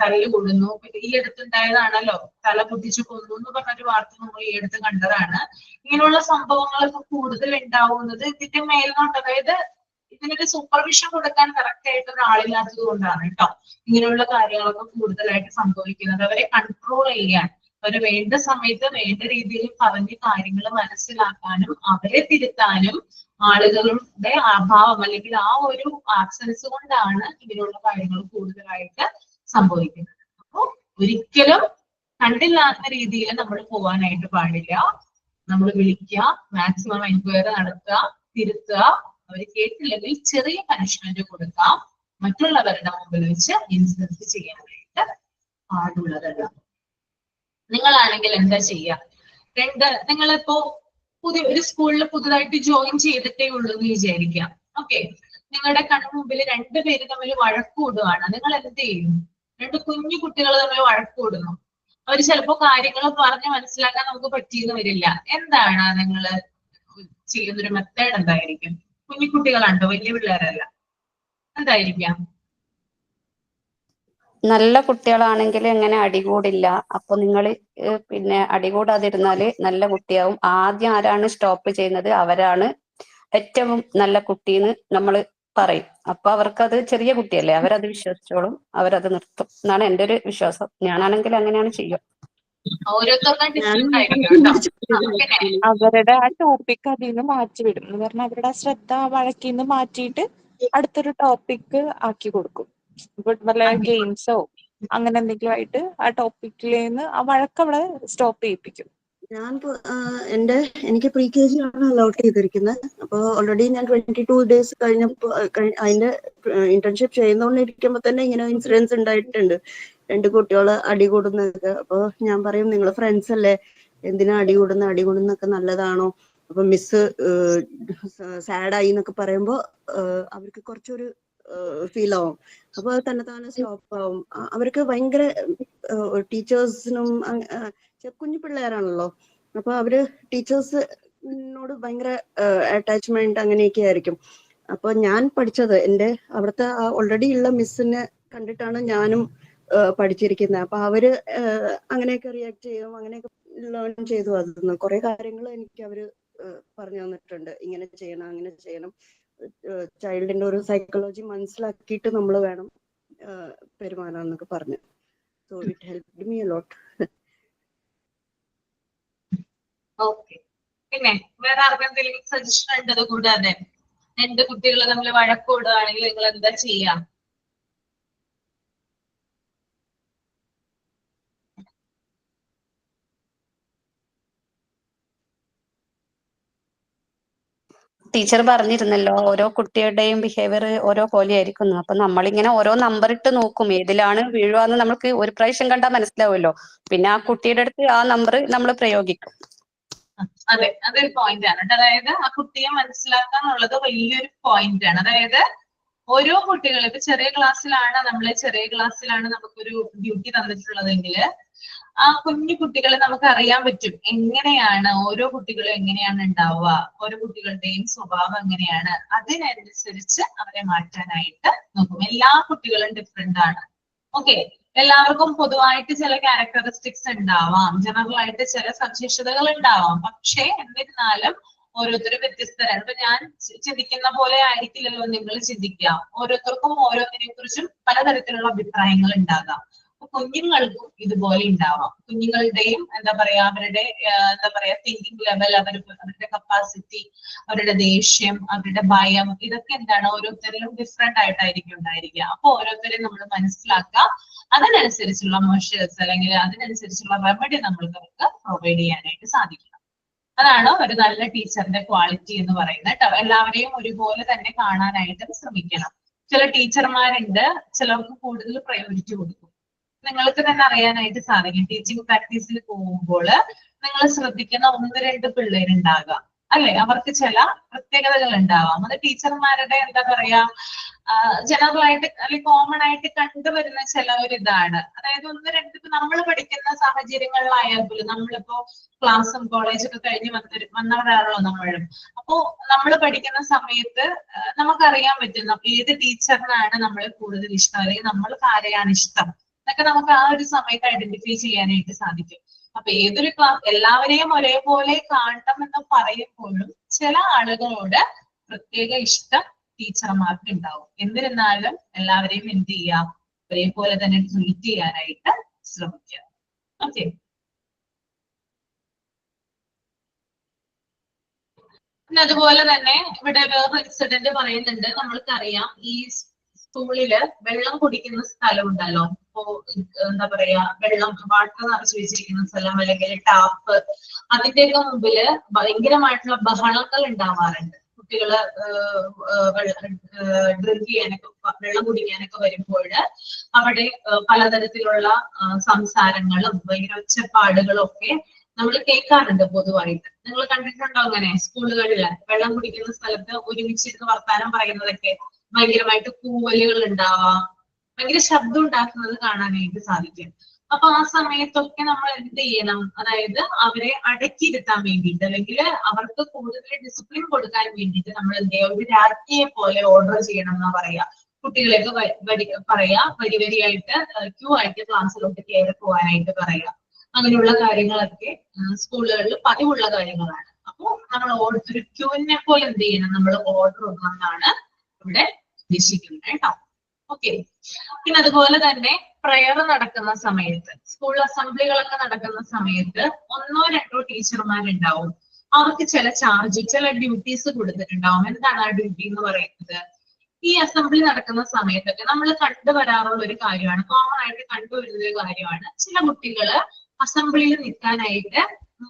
തല്ല് കൂടുന്നു. പിന്നെ ഈ അടുത്തുണ്ടായതാണല്ലോ തല പൊട്ടിച്ചു കൊന്നു എന്ന് പറഞ്ഞൊരു വാർത്ത നമ്മൾ ഈ അടുത്ത് കണ്ടതാണ്. ഇങ്ങനെയുള്ള സംഭവങ്ങളൊക്കെ കൂടുതൽ ഉണ്ടാവുന്നത് ഇതിന്റെ മേൽനോട്ട്, അതായത് ഇതിനൊരു സൂപ്പർവിഷൻ കൊടുക്കാൻ കറക്റ്റ് ആയിട്ട് ഒരാളില്ലാത്തത് കൊണ്ടാണ് കേട്ടോ ഇങ്ങനെയുള്ള കാര്യങ്ങളൊക്കെ കൂടുതലായിട്ട് സംഭവിക്കുന്നത്. അവരെ കൺട്രോൾ ചെയ്യാൻ, അവര് വേണ്ട സമയത്ത് വേണ്ട രീതിയിൽ പറഞ്ഞ് കാര്യങ്ങൾ മനസ്സിലാക്കാനും അവരെ തിരുത്താനും ആളുകളുടെ അഭാവം അല്ലെങ്കിൽ ആ ഒരു ആബ്സൻസ് കൊണ്ടാണ് ഇങ്ങനെയുള്ള കാര്യങ്ങൾ കൂടുതലായിട്ട് സംഭവിക്കുന്നത്. അപ്പൊ ഒരിക്കലും കണ്ടില്ലാത്ത രീതിയിൽ നമ്മൾ പോവാനായിട്ട് പാടില്ല. നമ്മൾ വിളിക്കുക, മാക്സിമം എൻക്വയറി നടത്തുക, തിരുത്തുക. അവർ കേട്ടില്ലെങ്കിൽ ചെറിയ പനിഷ്മെന്റ് കൊടുക്കാം. മറ്റുള്ളവരുടെ മുമ്പിൽ വെച്ച് ഇൻസൾട്ട് ചെയ്യാനായിട്ട് പാടുള്ളതല്ല. നിങ്ങളാണെങ്കിൽ എന്താ ചെയ്യുക? നിങ്ങളിപ്പോ ഒരു സ്കൂളിൽ പുതുതായിട്ട് ജോയിൻ ചെയ്തിട്ടേ ഉള്ളൂ എന്ന് വിചാരിക്കാം. ഓക്കെ, നിങ്ങളുടെ കൺമുമ്പിൽ രണ്ടുപേര് തമ്മിൽ വഴക്കൂടുകയാണ്. നിങ്ങൾ എന്ത് ചെയ്യും? രണ്ട് കുഞ്ഞു കുട്ടികൾ തമ്മിൽ വഴക്കൂടുന്നു. അവർ ചിലപ്പോ കാര്യങ്ങൾ പറഞ്ഞ് മനസ്സിലാക്കാൻ നമുക്ക് പറ്റിയെന്ന് വരില്ല. എന്താണ് നിങ്ങൾ ചെയ്യുന്നൊരു മെത്തേഡ് എന്തായിരിക്കും? കുഞ്ഞു കുട്ടികളാണ്ടോ, വലിയ പിള്ളേരല്ല, എന്തായിരിക്കാം? നല്ല കുട്ടികളാണെങ്കിൽ എങ്ങനെ അടികൂടില്ല. അപ്പൊ നിങ്ങൾ പിന്നെ അടികൂടാതിരുന്നാല് നല്ല കുട്ടിയാവും. ആദ്യം ആരാണ് സ്റ്റോപ്പ് ചെയ്യുന്നത് അവരാണ് ഏറ്റവും നല്ല കുട്ടീന്ന് നമ്മൾ പറയും. അപ്പൊ അവർക്കത് ചെറിയ കുട്ടിയല്ലേ, അവരത് വിശ്വസിച്ചോളും, അവരത് നിർത്തും എന്നാണ് എൻ്റെ ഒരു വിശ്വാസം. ഞാനാണെങ്കിൽ അങ്ങനെയാണ് ചെയ്യുക. ഓരോരുത്തർക്കും ഡിഫറെന്റ് ആയിരിക്കും കേട്ടോ. അവരുടെ ആ ടോപ്പിക് അതിൽ നിന്ന് മാറ്റിവിടും എന്ന് പറഞ്ഞാൽ അവരുടെ ആ ശ്രദ്ധ വഴക്കിൽ നിന്ന് മാറ്റിയിട്ട് അടുത്തൊരു ടോപ്പിക് ആക്കി കൊടുക്കും. ഇപ്പൊ വല്ല ഗെയിംസോ അങ്ങനെ എന്തെങ്കിലും ആയിട്ട് ആ ടോപ്പിക്കിലേന്ന് ആ വഴക്ക് അവിടെ സ്റ്റോപ്പ് ചെയ്യിപ്പിക്കും. ഞാൻ എനിക്ക് പ്രീ കെ ജി ആണ് അലോട്ട് ചെയ്തിരിക്കുന്നത്. അപ്പോൾ ഓൾറെഡി ഞാൻ 22 ഡേയ്സ് കഴിഞ്ഞപ്പോൾ അതിന്റെ ഇന്റേൺഷിപ്പ് ചെയ്തുകൊണ്ടിരിക്കുമ്പോൾ തന്നെ ഇങ്ങനെ ഇൻസിഡൻസ് ഉണ്ടായിട്ടുണ്ട്. 2 കുട്ടികൾ അടികൂടുന്നതൊക്കെ. അപ്പോൾ ഞാൻ പറയും, നിങ്ങൾ ഫ്രണ്ട്സ് അല്ലേ, എന്തിനാ അടികൂടുന്നൊക്കെ നല്ലതാണോ? അപ്പൊ മിസ് സാഡായി എന്നൊക്കെ പറയുമ്പോൾ അവർക്ക് കുറച്ചൊരു ഫീൽ ആവും. അപ്പൊ അത് തന്നെ സ്റ്റോപ്പ് ആവും. അവർക്ക് ഭയങ്കര ടീച്ചേഴ്സിനും കുഞ്ഞു പിള്ളേരാണല്ലോ, അപ്പൊ അവര് ടീച്ചേഴ്സിനോട് ഭയങ്കര അറ്റാച്ച്മെന്റ് അങ്ങനെയൊക്കെ ആയിരിക്കും. അപ്പൊ ഞാൻ പഠിച്ചത് അവിടുത്തെ ഓൾറെഡി ഉള്ള മിസ്സിനെ കണ്ടിട്ടാണ് ഞാനും പഠിച്ചിരിക്കുന്നത്. അപ്പൊ അവര് അങ്ങനെയൊക്കെ റിയാക്ട് ചെയ്യും, അങ്ങനെയൊക്കെ ലേൺ ചെയ്തു. അതിന്ന് കുറെ കാര്യങ്ങൾ എനിക്ക് അവര് പറഞ്ഞു തന്നിട്ടുണ്ട്. ഇങ്ങനെ ചെയ്യണം, അങ്ങനെ ചെയ്യണം. ചൈൽഡിന്റെ ഒരു സൈക്കോളജി മനസ്സിലാക്കിയിട്ട് നമ്മൾ വേണം പെരുമാറാൻ എന്നൊക്കെ പറഞ്ഞു. So it helped me a lot. Okay, പിന്നെ വേറെ ആർക്കെന്തെങ്കിലും സജഷൻ ഉണ്ടത് കൂടാതെ? 2 കുട്ടികൾ തമ്മിൽ വഴക്കൂടുകയാണെങ്കിൽ നിങ്ങൾ എന്താ ചെയ്യാ? ടീച്ചർ പറഞ്ഞിരുന്നല്ലോ ഓരോ കുട്ടികളുടെയും ബിഹേവിയർ ഓരോ പോലെ ആയിരിക്കുന്നു. അപ്പൊ നമ്മളിങ്ങനെ ഓരോ നമ്പർ ഇട്ട് നോക്കും, ഏതിലാണ് വീഴുവാന്ന് നമുക്ക് ഒരു പ്രാവശ്യം കണ്ടാൽ മനസ്സിലാവുമല്ലോ. പിന്നെ ആ കുട്ടിയുടെ അടുത്ത് ആ നമ്പർ നമ്മൾ പ്രയോഗിക്കും. അതെ, അതൊരു പോയിന്റ് ആണ്. അതായത് ആ കുട്ടിയെ മനസ്സിലാക്കാന്നുള്ളത് വലിയൊരു പോയിന്റ് ആണ്. അതായത് ഓരോ കുട്ടികളും ഇപ്പൊ ചെറിയ ക്ലാസ്സിലാണ് നമുക്കൊരു ഡ്യൂട്ടി തന്നിട്ടുള്ളതെങ്കിൽ ആ കുഞ്ഞു കുട്ടികളെ നമുക്ക് അറിയാൻ പറ്റും എങ്ങനെയാണ് ഓരോ കുട്ടികളും എങ്ങനെയാണ് ഉണ്ടാവുക, ഓരോ കുട്ടികളുടെയും സ്വഭാവം എങ്ങനെയാണ്. അതിനനുസരിച്ച് അവരെ മാറ്റാനായിട്ട് നോക്കും. എല്ലാ കുട്ടികളും ഡിഫറെന്റ് ആണ്. ഓക്കെ, എല്ലാവർക്കും പൊതുവായിട്ട് ചില ക്യാരക്ടറിസ്റ്റിക്സ് ഉണ്ടാവാം, ജനറൽ ആയിട്ട് ചില സവിശേഷതകൾ ഉണ്ടാവാം. പക്ഷേ എന്നിരുന്നാലും ഓരോരുത്തരും വ്യത്യസ്തരാണ്. ഇപ്പൊ ഞാൻ ചിന്തിക്കുന്ന പോലെ ആയിരിക്കില്ലല്ലോ നിങ്ങൾ ചിന്തിക്കുക. ഓരോരുത്തർക്കും ഓരോന്നിനെ കുറിച്ചും പലതരത്തിലുള്ള അഭിപ്രായങ്ങൾ ഉണ്ടാകാം. കുഞ്ഞുങ്ങൾക്കും ഇതുപോലെ ഉണ്ടാവാം. കുഞ്ഞുങ്ങളുടെയും അവരുടെ തിങ്കിങ് ലെവൽ, അവരുടെ കപ്പാസിറ്റി, അവരുടെ ദേഷ്യം, അവരുടെ ഭയം, ഇതൊക്കെ ഓരോരുത്തരിലും ഡിഫറെന്റ് ആയിട്ടായിരിക്കും ഉണ്ടായിരിക്കുക. അപ്പൊ ഓരോരുത്തരെയും നമ്മൾ മനസ്സിലാക്കുക, അതിനനുസരിച്ചുള്ള മെഷേഴ്സ് അല്ലെങ്കിൽ അതിനനുസരിച്ചുള്ള റെമഡി നമ്മൾക്ക് അവർക്ക് പ്രൊവൈഡ് ചെയ്യാനായിട്ട് സാധിക്കണം. അതാണ് ഒരു നല്ല ടീച്ചറിന്റെ ക്വാളിറ്റി എന്ന് പറയുന്നത് കേട്ടോ. എല്ലാവരെയും ഒരുപോലെ തന്നെ കാണാനായിട്ട് ശ്രമിക്കണം. ചില ടീച്ചർമാരുണ്ട്, ചിലർക്ക് കൂടുതൽ പ്രയോറിറ്റി കൊടുക്കും. നിങ്ങൾക്ക് തന്നെ അറിയാനായിട്ട് സാധിക്കും. ടീച്ചിങ് പ്രാക്ടീസിൽ പോകുമ്പോൾ നിങ്ങൾ ശ്രദ്ധിക്കുന്ന 1-2 പിള്ളേരുണ്ടാകാം, അല്ലെ? അവർക്ക് ചില പ്രത്യേകതകൾ ഉണ്ടാവാം. അത് ടീച്ചർമാരുടെ ജനറൽ ആയിട്ട് അല്ലെങ്കിൽ കോമൺ ആയിട്ട് കണ്ടുവരുന്ന ചില ഒരു ഇതാണ്. അതായത് 1-2 നമ്മൾ പഠിക്കുന്ന സാഹചര്യങ്ങളിലായാൽ പോലും, നമ്മളിപ്പോ ക്ലാസ്സും കോളേജൊക്കെ കഴിഞ്ഞ് വന്നവരാണല്ലോ നമ്മളും. അപ്പോ നമ്മൾ പഠിക്കുന്ന സമയത്ത് നമുക്കറിയാൻ പറ്റും ഏത് ടീച്ചറിനാണ് നമ്മളെ കൂടുതൽ ഇഷ്ടം, അല്ലെങ്കിൽ നമ്മൾക്ക് ആരെയാണ് ഇഷ്ടം എന്നൊക്കെ നമുക്ക് ആ ഒരു സമയത്ത് ഐഡന്റിഫൈ ചെയ്യാനായിട്ട് സാധിക്കും. അപ്പൊ ഏതൊരു ക്ലാസ് എല്ലാവരെയും ഒരേപോലെ കാണണം എന്ന് പറയുമ്പോഴും ചില ആളുകളോട് പ്രത്യേക ഇഷ്ടം ടീച്ചർമാർക്ക് ഉണ്ടാവും. എന്നിരുന്നാലും എല്ലാവരെയും എന്ത് ചെയ്യുക, ഒരേപോലെ തന്നെ ട്രീറ്റ് ചെയ്യാനായിട്ട് ശ്രമിക്കുക. ഓക്കെ, പിന്നെ അതുപോലെ തന്നെ ഇവിടെ വേറൊരു ഇൻസിഡന്റ് പറയുന്നുണ്ട്. നമ്മൾക്കറിയാം ഈ സ്കൂളില് വെള്ളം കുടിക്കുന്ന സ്ഥലം ഉണ്ടല്ലോ. ഇപ്പോ വെള്ളം വാട്ടർ നിറച്ചു വെച്ചിരിക്കുന്ന സ്ഥലം, അല്ലെങ്കിൽ ടാപ്പ്, അതിന്റെയൊക്കെ മുമ്പില് ഭയങ്കരമായിട്ടുള്ള ബഹളങ്ങൾ ഉണ്ടാവാറുണ്ട്. കുട്ടികള് ഡ്രിങ്ക് ചെയ്യാനൊക്കെ വെള്ളം കുടിക്കാനൊക്കെ വരുമ്പോൾ അവിടെ പലതരത്തിലുള്ള സംസാരങ്ങളും ഭയങ്കര ഒച്ചപ്പാടുകളും ഒക്കെ നമ്മൾ കേൾക്കാറുണ്ട് പൊതുവായിട്ട്. നിങ്ങൾ കണ്ടിട്ടുണ്ടോ അങ്ങനെ സ്കൂളുകളിൽ വെള്ളം കുടിക്കുന്ന സ്ഥലത്ത് ഒരുമിച്ചിരുന്ന് വർത്താനം പറയുന്നതൊക്കെ, ഭയങ്കരമായിട്ട് കൂവലുകൾ ഉണ്ടാവാം, ഭയങ്കര ശബ്ദം ഉണ്ടാക്കുന്നത് കാണാനായിട്ട് സാധിക്കും. അപ്പൊ ആ സമയത്തൊക്കെ നമ്മൾ എന്ത് ചെയ്യണം, അതായത് അവരെ അടക്കിയിരുത്താൻ വേണ്ടിയിട്ട് അല്ലെങ്കിൽ അവർക്ക് കൂടുതൽ ഡിസിപ്ലിൻ കൊടുക്കാൻ വേണ്ടിയിട്ട് നമ്മൾ എന്ത് ചെയ്യുക, ഒരു രാജ്ഞിയെ പോലെ ഓർഡർ ചെയ്യണം എന്നാ പറയാ. കുട്ടികളെയൊക്കെ പറയാ വരി വരിയായിട്ട് ക്യൂ ആയിട്ട് ക്ലാസ്സിലോട്ട് കയറി പോകാനായിട്ട് പറയാ. അങ്ങനെയുള്ള കാര്യങ്ങളൊക്കെ സ്കൂളുകളിൽ പതിവുള്ള കാര്യങ്ങളാണ്. അപ്പോൾ നമ്മൾ ഒരു ക്യൂവിനെ പോലെ എന്ത് ചെയ്യണം, നമ്മൾ ഓർഡർ ഇടണം എന്നാണ് ഇവിടെ ഉദ്ദേശിക്കുന്നത് കേട്ടോ. ഓക്കെ. പിന്നെ അതുപോലെ തന്നെ പ്രയർ നടക്കുന്ന സമയത്ത്, സ്കൂൾ അസംബ്ലികളൊക്കെ നടക്കുന്ന സമയത്ത് 1 or 2 ടീച്ചർമാരുണ്ടാവും. അവർക്ക് ചില ഡ്യൂട്ടീസ് കൊടുത്തിട്ടുണ്ടാവും. എന്താണ് ആ ഡ്യൂട്ടി എന്ന് പറയുന്നത്? ഈ അസംബ്ലി നടക്കുന്ന സമയത്തൊക്കെ നമ്മൾ കണ്ടുവരാറുള്ള ഒരു കാര്യമാണ്, കോമൺ ആയിട്ട് കണ്ടുവരുന്ന ഒരു കാര്യമാണ്, ചില കുട്ടികള് അസംബ്ലിയിൽ നിൽക്കാനായിട്ട്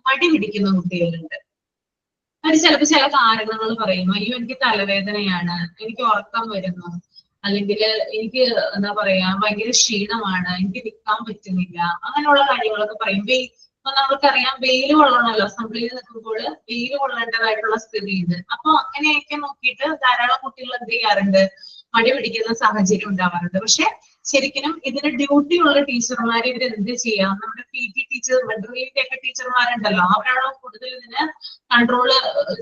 മടി പിടിക്കുന്ന കുട്ടികളുണ്ട്. അവർ ചിലപ്പോൾ ചില കാരണങ്ങൾ പറയും, അയ്യോ എനിക്ക് തലവേദനയാണ്, എനിക്ക് ഉറക്കം വരുന്നു, അല്ലെങ്കിൽ എനിക്ക് എന്താ പറയാ ഭയങ്കര ക്ഷീണമാണ്, എനിക്ക് നിൽക്കാൻ പറ്റുന്നില്ല, അങ്ങനെയുള്ള കാര്യങ്ങളൊക്കെ പറയും. ഇപ്പൊ നമുക്കറിയാം വെയിൽ കൊള്ളണമല്ലോ, അസംബ്ലിയിൽ നിൽക്കുമ്പോൾ വെയിൽ കൊള്ളേണ്ടതായിട്ടുള്ള സ്ഥിതിയുണ്ട്. അപ്പൊ അങ്ങനെയൊക്കെ നോക്കിയിട്ട് ധാരാളം കുട്ടികൾ എന്ത് ചെയ്യാറുണ്ട്, മടി പിടിക്കുന്ന സാഹചര്യം ഉണ്ടാവാറുണ്ട്. പക്ഷെ ശരിക്കും ഇതിന് ഡ്യൂട്ടി ഉള്ള ടീച്ചർമാർ ഇവർ എന്ത് ചെയ്യാം, നമ്മുടെ PT ടീച്ചർ, ഡ്രില്ലിന്റെ ഒക്കെ ടീച്ചർമാരുണ്ടല്ലോ, അവരാണ് കൂടുതൽ ഇതിന് കൺട്രോള്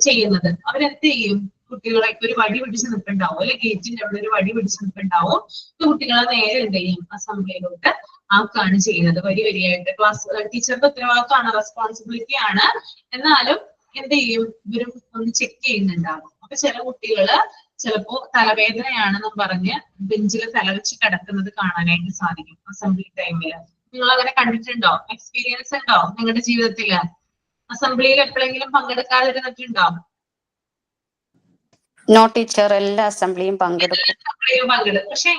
ചെയ്യുന്നത്. അവരെന്ത് ചെയ്യും, കുട്ടികളെ ഒരു വടി പിടിച്ച് നിൽക്കുന്നുണ്ടാവും, അല്ലെ ഗേറ്റിന്റെ അവിടെ ഒരു വടി പിടിച്ച് നിൽക്കുന്നുണ്ടാവും. കുട്ടികളെ നേരെ എന്ത് ചെയ്യും, അസംബ്ലിയിലോട്ട് ആക്കാണ് ചെയ്യുന്നത്. വരിയായിട്ട് ക്ലാസ് ടീച്ചറുടെ ഉത്തരവാദിത്തമാണ്, റെസ്പോൺസിബിലിറ്റി ആണ്. എന്നാലും എന്ത് ചെയ്യും, ഇവരും ഒന്ന് ചെക്ക് ചെയ്യുന്നുണ്ടാവും. അപ്പൊ ചില കുട്ടികള് ചിലപ്പോ തലവേദനയാണെന്നും പറഞ്ഞ് ബെഞ്ചിൽ തലവെച്ച് കിടക്കുന്നത് കാണാനായിട്ട് സാധിക്കും അസംബ്ലി ടൈമില്. നിങ്ങൾ അങ്ങനെ കണ്ടിട്ടുണ്ടോ? എക്സ്പീരിയൻസ് ഉണ്ടോ നിങ്ങളുടെ ജീവിതത്തില്? അസംബ്ലിയിൽ എപ്പോഴെങ്കിലും പങ്കെടുക്കാതിരുന്നിട്ടുണ്ടോ? നോ ടീച്ചർ, എല്ലാ അസംബ്ലിയും പങ്കെടുക്കും. പക്ഷെ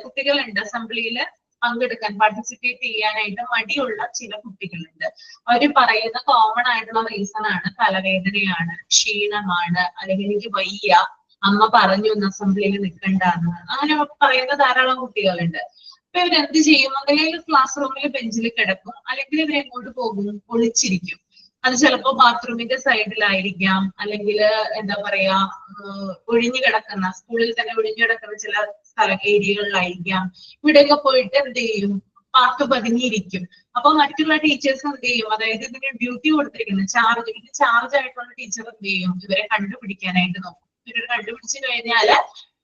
കുട്ടികളുണ്ട് അസംബ്ലിയിൽ പങ്കെടുക്കാൻ, പാർട്ടിസിപ്പേറ്റ് ചെയ്യാനായിട്ട് മടിയുള്ള ചില കുട്ടികളുണ്ട്. അവര് പറയുന്ന കോമൺ ആയിട്ടുള്ള റീസൺ ആണ് തലവേദനയാണ്, ക്ഷീണമാണ്, അല്ലെങ്കിൽ എനിക്ക് വയ്യ, അമ്മ പറഞ്ഞു ഒന്ന് അസംബ്ലിയിൽ നിൽക്കണ്ടെന്ന്, അങ്ങനെ പറയുന്ന ധാരാളം കുട്ടികളുണ്ട്. അപ്പൊ ഇവരെന്ത് ചെയ്യും, അല്ലെങ്കിൽ ക്ലാസ് റൂമിൽ ബെഞ്ചിൽ കിടക്കും, അല്ലെങ്കിൽ ഇവരെങ്ങോട്ട് പോകും, ഒളിച്ചിരിക്കും. അത് ചിലപ്പോ ബാത്റൂമിന്റെ സൈഡിലായിരിക്കാം, അല്ലെങ്കിൽ എന്താ പറയാ ഒഴിഞ്ഞു കിടക്കുന്ന, സ്കൂളിൽ തന്നെ ഒഴിഞ്ഞു കിടക്കുന്ന ചില ഏരിയകളിലായിരിക്കാം. ഇവിടെയൊക്കെ പോയിട്ട് എന്ത് ചെയ്യും, പാട്ട് പതുങ്ങിയിരിക്കും. അപ്പൊ മറ്റുള്ള ടീച്ചേഴ്സ് എന്ത് ചെയ്യും, അതായത് ഇതിന് ഡ്യൂട്ടി കൊടുത്തിരിക്കുന്ന ചാർജ് ആയിട്ടുള്ള ടീച്ചർ എന്ത് ചെയ്യും, ഇവരെ കണ്ടുപിടിക്കാനായിട്ട് നോക്കും. ഇവരെ കണ്ടുപിടിച്ചു കഴിഞ്ഞാല്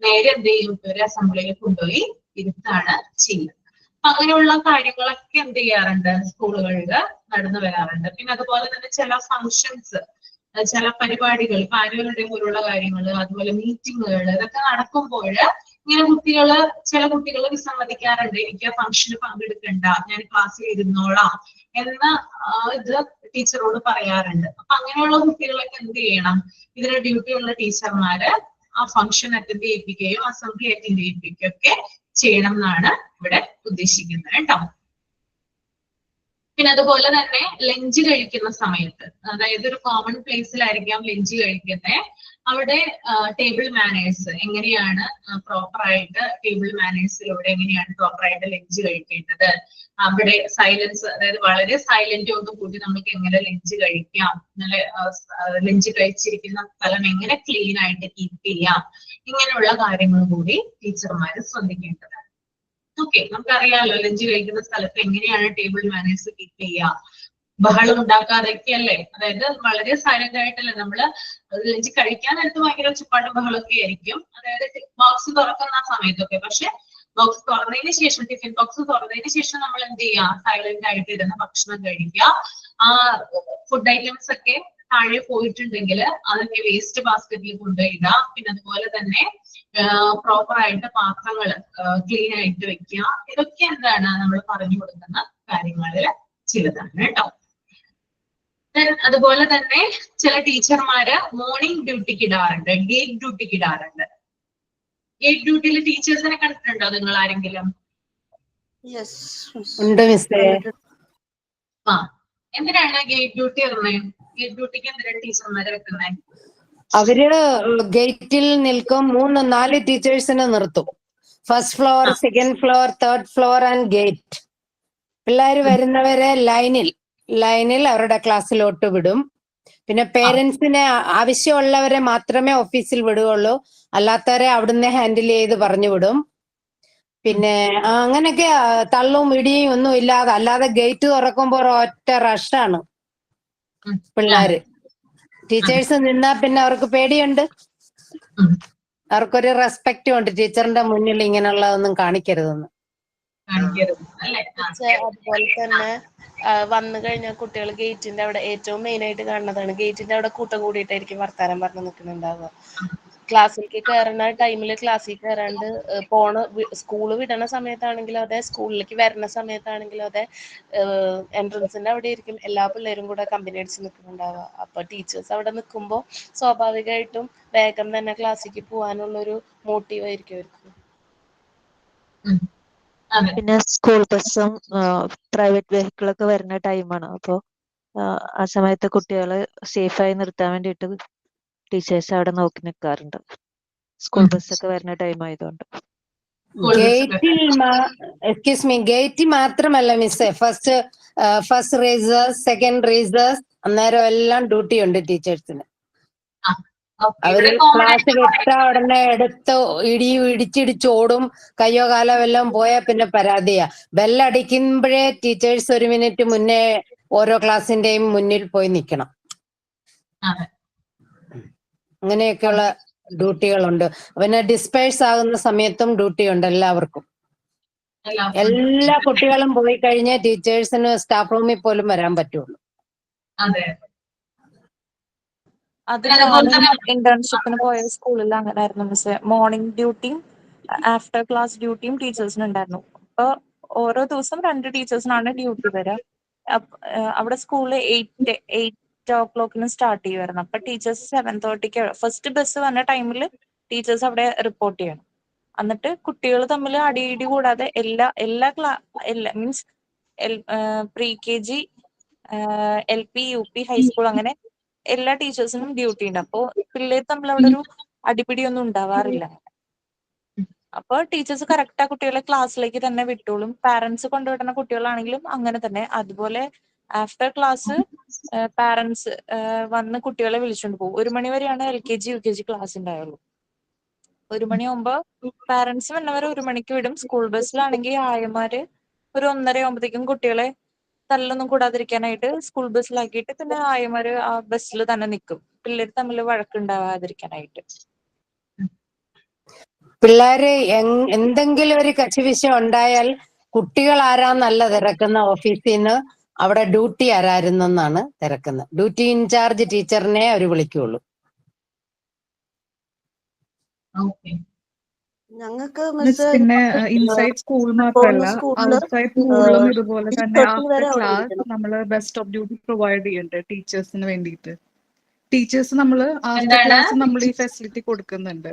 നേരെ എന്ത് ചെയ്യും, ഇവരെ അസംബ്ലിയിൽ കൊണ്ടുപോയി ഇരുത്താണ് ചെയ്യുന്നത്. അങ്ങനെയുള്ള കാര്യങ്ങളൊക്കെ എന്ത് ചെയ്യാറുണ്ട്, സ്കൂളുകളിൽ നടന്നു വരാറുണ്ട്. പിന്നെ അതുപോലെ തന്നെ ചില ഫങ്ഷൻസ്, ചില പരിപാടികൾ, ആനുവൽ പോലുള്ള കാര്യങ്ങൾ, അതുപോലെ മീറ്റിങ്ങുകൾ, ഇതൊക്കെ നടക്കുമ്പോൾ ഇങ്ങനെ ചില കുട്ടികൾ വിസമ്മതിക്കാറുണ്ട്. എനിക്ക് ആ ഫംഗ്ഷന് പങ്കെടുക്കണ്ട, ഞാൻ ക്ലാസ്സിൽ ഇരുന്നോളാം എന്ന ഇത് ടീച്ചറോട് പറയാറുണ്ട്. അപ്പൊ അങ്ങനെയുള്ള കുട്ടികളൊക്കെ എന്ത് ചെയ്യണം, ഇതിന് ഡ്യൂട്ടി ഉള്ള ടീച്ചർമാര് ആ ഫംഗ്ഷൻ അറ്റൻഡ് ചെയ്യിപ്പിക്കുകയോ അസംബ്ലി അറ്റൻഡ് ചെയ്യിപ്പിക്കുകയോ ഒക്കെ ചെയ്യണം എന്നാണ് ഇവിടെ ഉദ്ദേശിക്കുന്നത് കേട്ടോ. പിന്നെ അതുപോലെ തന്നെ ലഞ്ച് കഴിക്കുന്ന സമയത്ത്, അതായത് ഒരു കോമൺ പ്ലേസിലായിരിക്കാം ലഞ്ച് കഴിക്കുന്നത്. അവിടെ ടേബിൾ മാനേഴ്സ് എങ്ങനെയാണ് പ്രോപ്പറായിട്ട്, ടേബിൾ മാനേഴ്സിലൂടെ എങ്ങനെയാണ് പ്രോപ്പറായിട്ട് ലഞ്ച് കഴിക്കേണ്ടത്, അവിടെ സൈലൻസ്, അതായത് വളരെ സൈലന്റോട് കൂടി നമുക്ക് എങ്ങനെ ലഞ്ച് കഴിക്കാം, നല്ല ലഞ്ച് കഴിച്ചിരിക്കുന്ന സ്ഥലം എങ്ങനെ ക്ലീൻ ആയിട്ട് കീപ്പ് ചെയ്യാം, ഇങ്ങനെയുള്ള കാര്യങ്ങൾ കൂടി ടീച്ചർമാർ ശ്രദ്ധിക്കേണ്ടതാണ്. ഓക്കെ, നമുക്കറിയാലോ ലഞ്ച് കഴിക്കുന്ന സ്ഥലത്ത് എങ്ങനെയാണ് ടേബിൾ മാനേഴ്സ് കീപ്പ് ചെയ്യുക, ബഹളം ഉണ്ടാക്കാതൊക്കെ അല്ലേ, അതായത് വളരെ സൈലന്റ് ആയിട്ടല്ലേ നമ്മള് ലഞ്ച് കഴിക്കാൻ നേരത്ത് ഭയങ്കര ഒച്ചപ്പാടും ബഹളമൊക്കെ ആയിരിക്കും, അതായത് ബോക്സ് തുറക്കുന്ന ആ സമയത്തൊക്കെ. പക്ഷെ ബോക്സ് തുറന്നതിന് ശേഷം, ടിഫിൻ ബോക്സ് തുറന്നതിന് ശേഷം നമ്മൾ എന്ത് ചെയ്യുക, സൈലന്റ് ആയിട്ട് ഇരുന്ന് ഭക്ഷണം കഴിക്കുക. ആ ഫുഡ് ഐറ്റംസ് ഒക്കെ താഴെ പോയിട്ടുണ്ടെങ്കിൽ അതൊക്കെ വേസ്റ്റ് ബാസ്ക്കറ്റിൽ കൊണ്ടുപോയിടുക. പിന്നെ അതുപോലെ തന്നെ പ്രോപ്പർ ആയിട്ട് പാത്രങ്ങൾ ക്ലീൻ ആയിട്ട് വെക്കുക. ഇതൊക്കെ എന്താണ് നമ്മൾ പറഞ്ഞു കൊടുക്കുന്ന കാര്യങ്ങളിൽ ചിലതാണ് കേട്ടോ. അതുപോലെ തന്നെ ചില ടീച്ചർമാര് മോർണിംഗ് ഡ്യൂട്ടിക്ക് ഇടാറുണ്ട്, ഗേറ്റ് ഡ്യൂട്ടിക്ക് ഇടാറുണ്ട്. ഗേറ്റ് ഡ്യൂട്ടിയിൽ ടീച്ചേഴ്സിനെ കണ്ടിട്ടുണ്ടോ നിങ്ങൾ ആരെങ്കിലും? ഉണ്ട് മിസ്സേ. എന്തിനാണ് ഗേറ്റ് ഡ്യൂട്ടി ഇടുന്നത്? ഗേറ്റ് ഡ്യൂട്ടിക്ക് എന്തിനാണ് ടീച്ചർമാരെ വെക്കുന്നത്? അവര് ഗേറ്റിൽ നിൽക്കും, 3-4 ടീച്ചേഴ്സിനെ നിർത്തും. First floor, second floor, third floor and gate. പിള്ളേര് വരുന്നവരെ ലൈനിൽ അവരുടെ ക്ലാസ്സിലോട്ട് വിടും. പിന്നെ പേരൻസിനെ ആവശ്യമുള്ളവരെ മാത്രമേ ഓഫീസിൽ വിടുകയുള്ളൂ, അല്ലാത്തവരെ അവിടുന്ന് ഹാൻഡിൽ ചെയ്ത് പറഞ്ഞു വിടും. പിന്നെ അങ്ങനെയൊക്കെ തള്ളും ഇടിയും ഒന്നും ഇല്ലാതെ, അല്ലാതെ ഗേറ്റ് തുറക്കുമ്പോ ഒറ്റ റഷാണ് പിള്ളേര്. ടീച്ചേഴ്സ് നിന്നാ പിന്നെ അവർക്ക് പേടിയുണ്ട്, അവർക്കൊരു റെസ്പെക്റ്റും ഉണ്ട്, ടീച്ചറിന്റെ മുന്നിൽ ഇങ്ങനെയുള്ളതൊന്നും കാണിക്കരുതെന്ന്. അതുപോലെ തന്നെ വന്നു കഴിഞ്ഞാൽ കുട്ടികൾ ഗേറ്റിന്റെ അവിടെ ഏറ്റവും മെയിൻ ആയിട്ട് കാണുന്നതാണ്, ഗേറ്റിന്റെ അവിടെ കൂട്ടം കൂടിയിട്ടായിരിക്കും വർത്താനം പറഞ്ഞു നിൽക്കുന്നുണ്ടാവുക. ക്ലാസ്സിലേക്ക് കയറുന്ന ടൈമിൽ ക്ലാസ്സിൽ കയറാണ്ട് സ്കൂള് വിടണ സമയത്താണെങ്കിലും അതെ, സ്കൂളിലേക്ക് വരുന്ന സമയത്താണെങ്കിലും അതെ, എൻട്രൻസിന്റെ അവിടെ ആയിരിക്കും എല്ലാ പിള്ളേരും കൂടെ കമ്പനി അടിച്ച് നിൽക്കുന്നുണ്ടാവുക. അപ്പൊ ടീച്ചേഴ്സ് അവിടെ നിൽക്കുമ്പോൾ സ്വാഭാവികമായിട്ടും വേഗം തന്നെ ക്ലാസ്സിലേക്ക് പോകാനുള്ളൊരു മോട്ടീവ് ആയിരിക്കും അവർക്ക്. പിന്നെ സ്കൂൾ ബസ്സും പ്രൈവറ്റ് വെഹിക്കിളൊക്കെ വരുന്ന ടൈമാണ്. അപ്പോൾ ആ സമയത്ത് കുട്ടികളെ സേഫായി നിർത്താൻ വേണ്ടിയിട്ട് ടീച്ചേഴ്സ് അവിടെ നോക്കി നിൽക്കാറുണ്ട്, സ്കൂൾ ബസ്സൊക്കെ വരുന്ന ടൈം ആയതുകൊണ്ട്. ഗേറ്റ് മാത്രമല്ല മിസ്സേ, ഫസ്റ്റ് റേസേഴ്സ്, സെക്കൻഡ് റേസേഴ്സ്, അന്നേരം എല്ലാം ഡ്യൂട്ടി ഉണ്ട് ടീച്ചേഴ്സിന്. അവര് ക്ലാസ് വിട്ട ഉടനെ എടുത്ത് ഇടിച്ചിടിച്ചോടും, കയ്യോ കാലോ എല്ലാം പോയാൽ പിന്നെ പരാതിയാ. ബെല്ലടിക്കുമ്പോഴേ ടീച്ചേഴ്സ് 1 മിനിറ്റ് മുന്നേ ഓരോ ക്ലാസ്സിന്റെയും മുന്നിൽ പോയി നിൽക്കണം. അങ്ങനെയൊക്കെയുള്ള ഡ്യൂട്ടികളുണ്ട്. പിന്നെ ഡിസ്പേഴ്സ് ആകുന്ന സമയത്തും ഡ്യൂട്ടി ഉണ്ട് എല്ലാവർക്കും. എല്ലാ കുട്ടികളും പോയി കഴിഞ്ഞാൽ ടീച്ചേഴ്സിന് സ്റ്റാഫ് റൂമിൽ പോലും വരാൻ പറ്റുള്ളൂ. അത് ഞാൻ ഇന്റേൺഷിപ്പിന് പോയ സ്കൂളിൽ അങ്ങനെയായിരുന്നു മിസ്. മോർണിംഗ് ഡ്യൂട്ടിയും ആഫ്റ്റർ ക്ലാസ് ഡ്യൂട്ടിയും ടീച്ചേഴ്സിന് ഉണ്ടായിരുന്നു. അപ്പൊ ഓരോ ദിവസം 2 ടീച്ചേഴ്സിനാണ് ഡ്യൂട്ടി വരിക. അവിടെ സ്കൂളിൽ 8 o'clock സ്റ്റാർട്ട് ചെയ്യുമായിരുന്നു. അപ്പൊ ടീച്ചേഴ്സ് 7:30 ഫസ്റ്റ് ബസ് വന്ന ടൈമിൽ ടീച്ചേഴ്സ് അവിടെ റിപ്പോർട്ട് ചെയ്യണം. എന്നിട്ട് കുട്ടികൾ തമ്മിൽ അടിയിടി കൂടാതെ എല്ലാ means pre-KG, LP, UP, high school അങ്ങനെ എല്ലാ ടീച്ചേഴ്സിനും ഡ്യൂട്ടി ഉണ്ട്. അപ്പോ പിള്ളേർ തമ്മിൽ അവിടെ ഒരു അടിപിടിയൊന്നും ഉണ്ടാവാറില്ല. അപ്പൊ ടീച്ചേഴ്സ് കറക്റ്റ് ആ കുട്ടികളെ ക്ലാസ്സിലേക്ക് തന്നെ വിട്ടോളും. പാരന്റ്സ് കൊണ്ടുവിടുന്ന കുട്ടികളാണെങ്കിലും അങ്ങനെ തന്നെ. അതുപോലെ ആഫ്റ്റർ ക്ലാസ് പാരന്റ്സ് വന്ന് കുട്ടികളെ വിളിച്ചുകൊണ്ട് പോകും. 1 മണി വരെയാണ് LKG, UKG ക്ലാസ് ഉണ്ടായുള്ളൂ. 1 മണിയാകുമ്പോ പാരന്റ്സ് വന്നവരെ 1 മണിക്ക് വിടും. സ്കൂൾ ബസ്സിലാണെങ്കിൽ ആയമാര് ഒരു 1:30 ആകുമ്പോഴത്തേക്കും കുട്ടികളെ തല്ലൊന്നും കൂടാതിരിക്കാനായിട്ട് സ്കൂൾ ബസ്സിലാക്കിയിട്ട് പിന്നെ ആയമാര് ആ ബസ്സിൽ തന്നെ നിൽക്കും, പിള്ളേർ തമ്മിൽ വഴക്കുണ്ടാവാതിരിക്കാനായിട്ട്. പിള്ളേര് എന്തെങ്കിലും ഒരു കച്ചിവിശം ഉണ്ടായാൽ കുട്ടികൾ ആരാന്നല്ല തിരക്കുന്ന ഓഫീസിൽ നിന്ന്, അവിടെ ഡ്യൂട്ടി ആരായിരുന്നെന്നാണ് തിരക്കുന്നത്. ഡ്യൂട്ടി ഇൻചാർജ് ടീച്ചറിനെ അവർ വിളിക്കുള്ളൂ. ഞങ്ങൾക്ക് പിന്നെ ഇൻസൈഡ് സ്കൂൾ മാത്രമല്ല, ഔട്ട്സൈഡ് സ്കൂളിലും ഇതുപോലെ തന്നെ ആഫ്റ്റർ ക്ലാസ് നമ്മൾ ബെസ്റ്റ് ഓഫ് ഡ്യൂട്ടി പ്രൊവൈഡ് ചെയ്യുന്നുണ്ട് ടീച്ചേഴ്സിന് വേണ്ടിയിട്ട്. ടീച്ചേഴ്സ് നമ്മൾ ആഫ്റ്റർ ക്ലാസ് നമ്മൾ ഈ ഫെസിലിറ്റി കൊടുക്കുന്നുണ്ട്.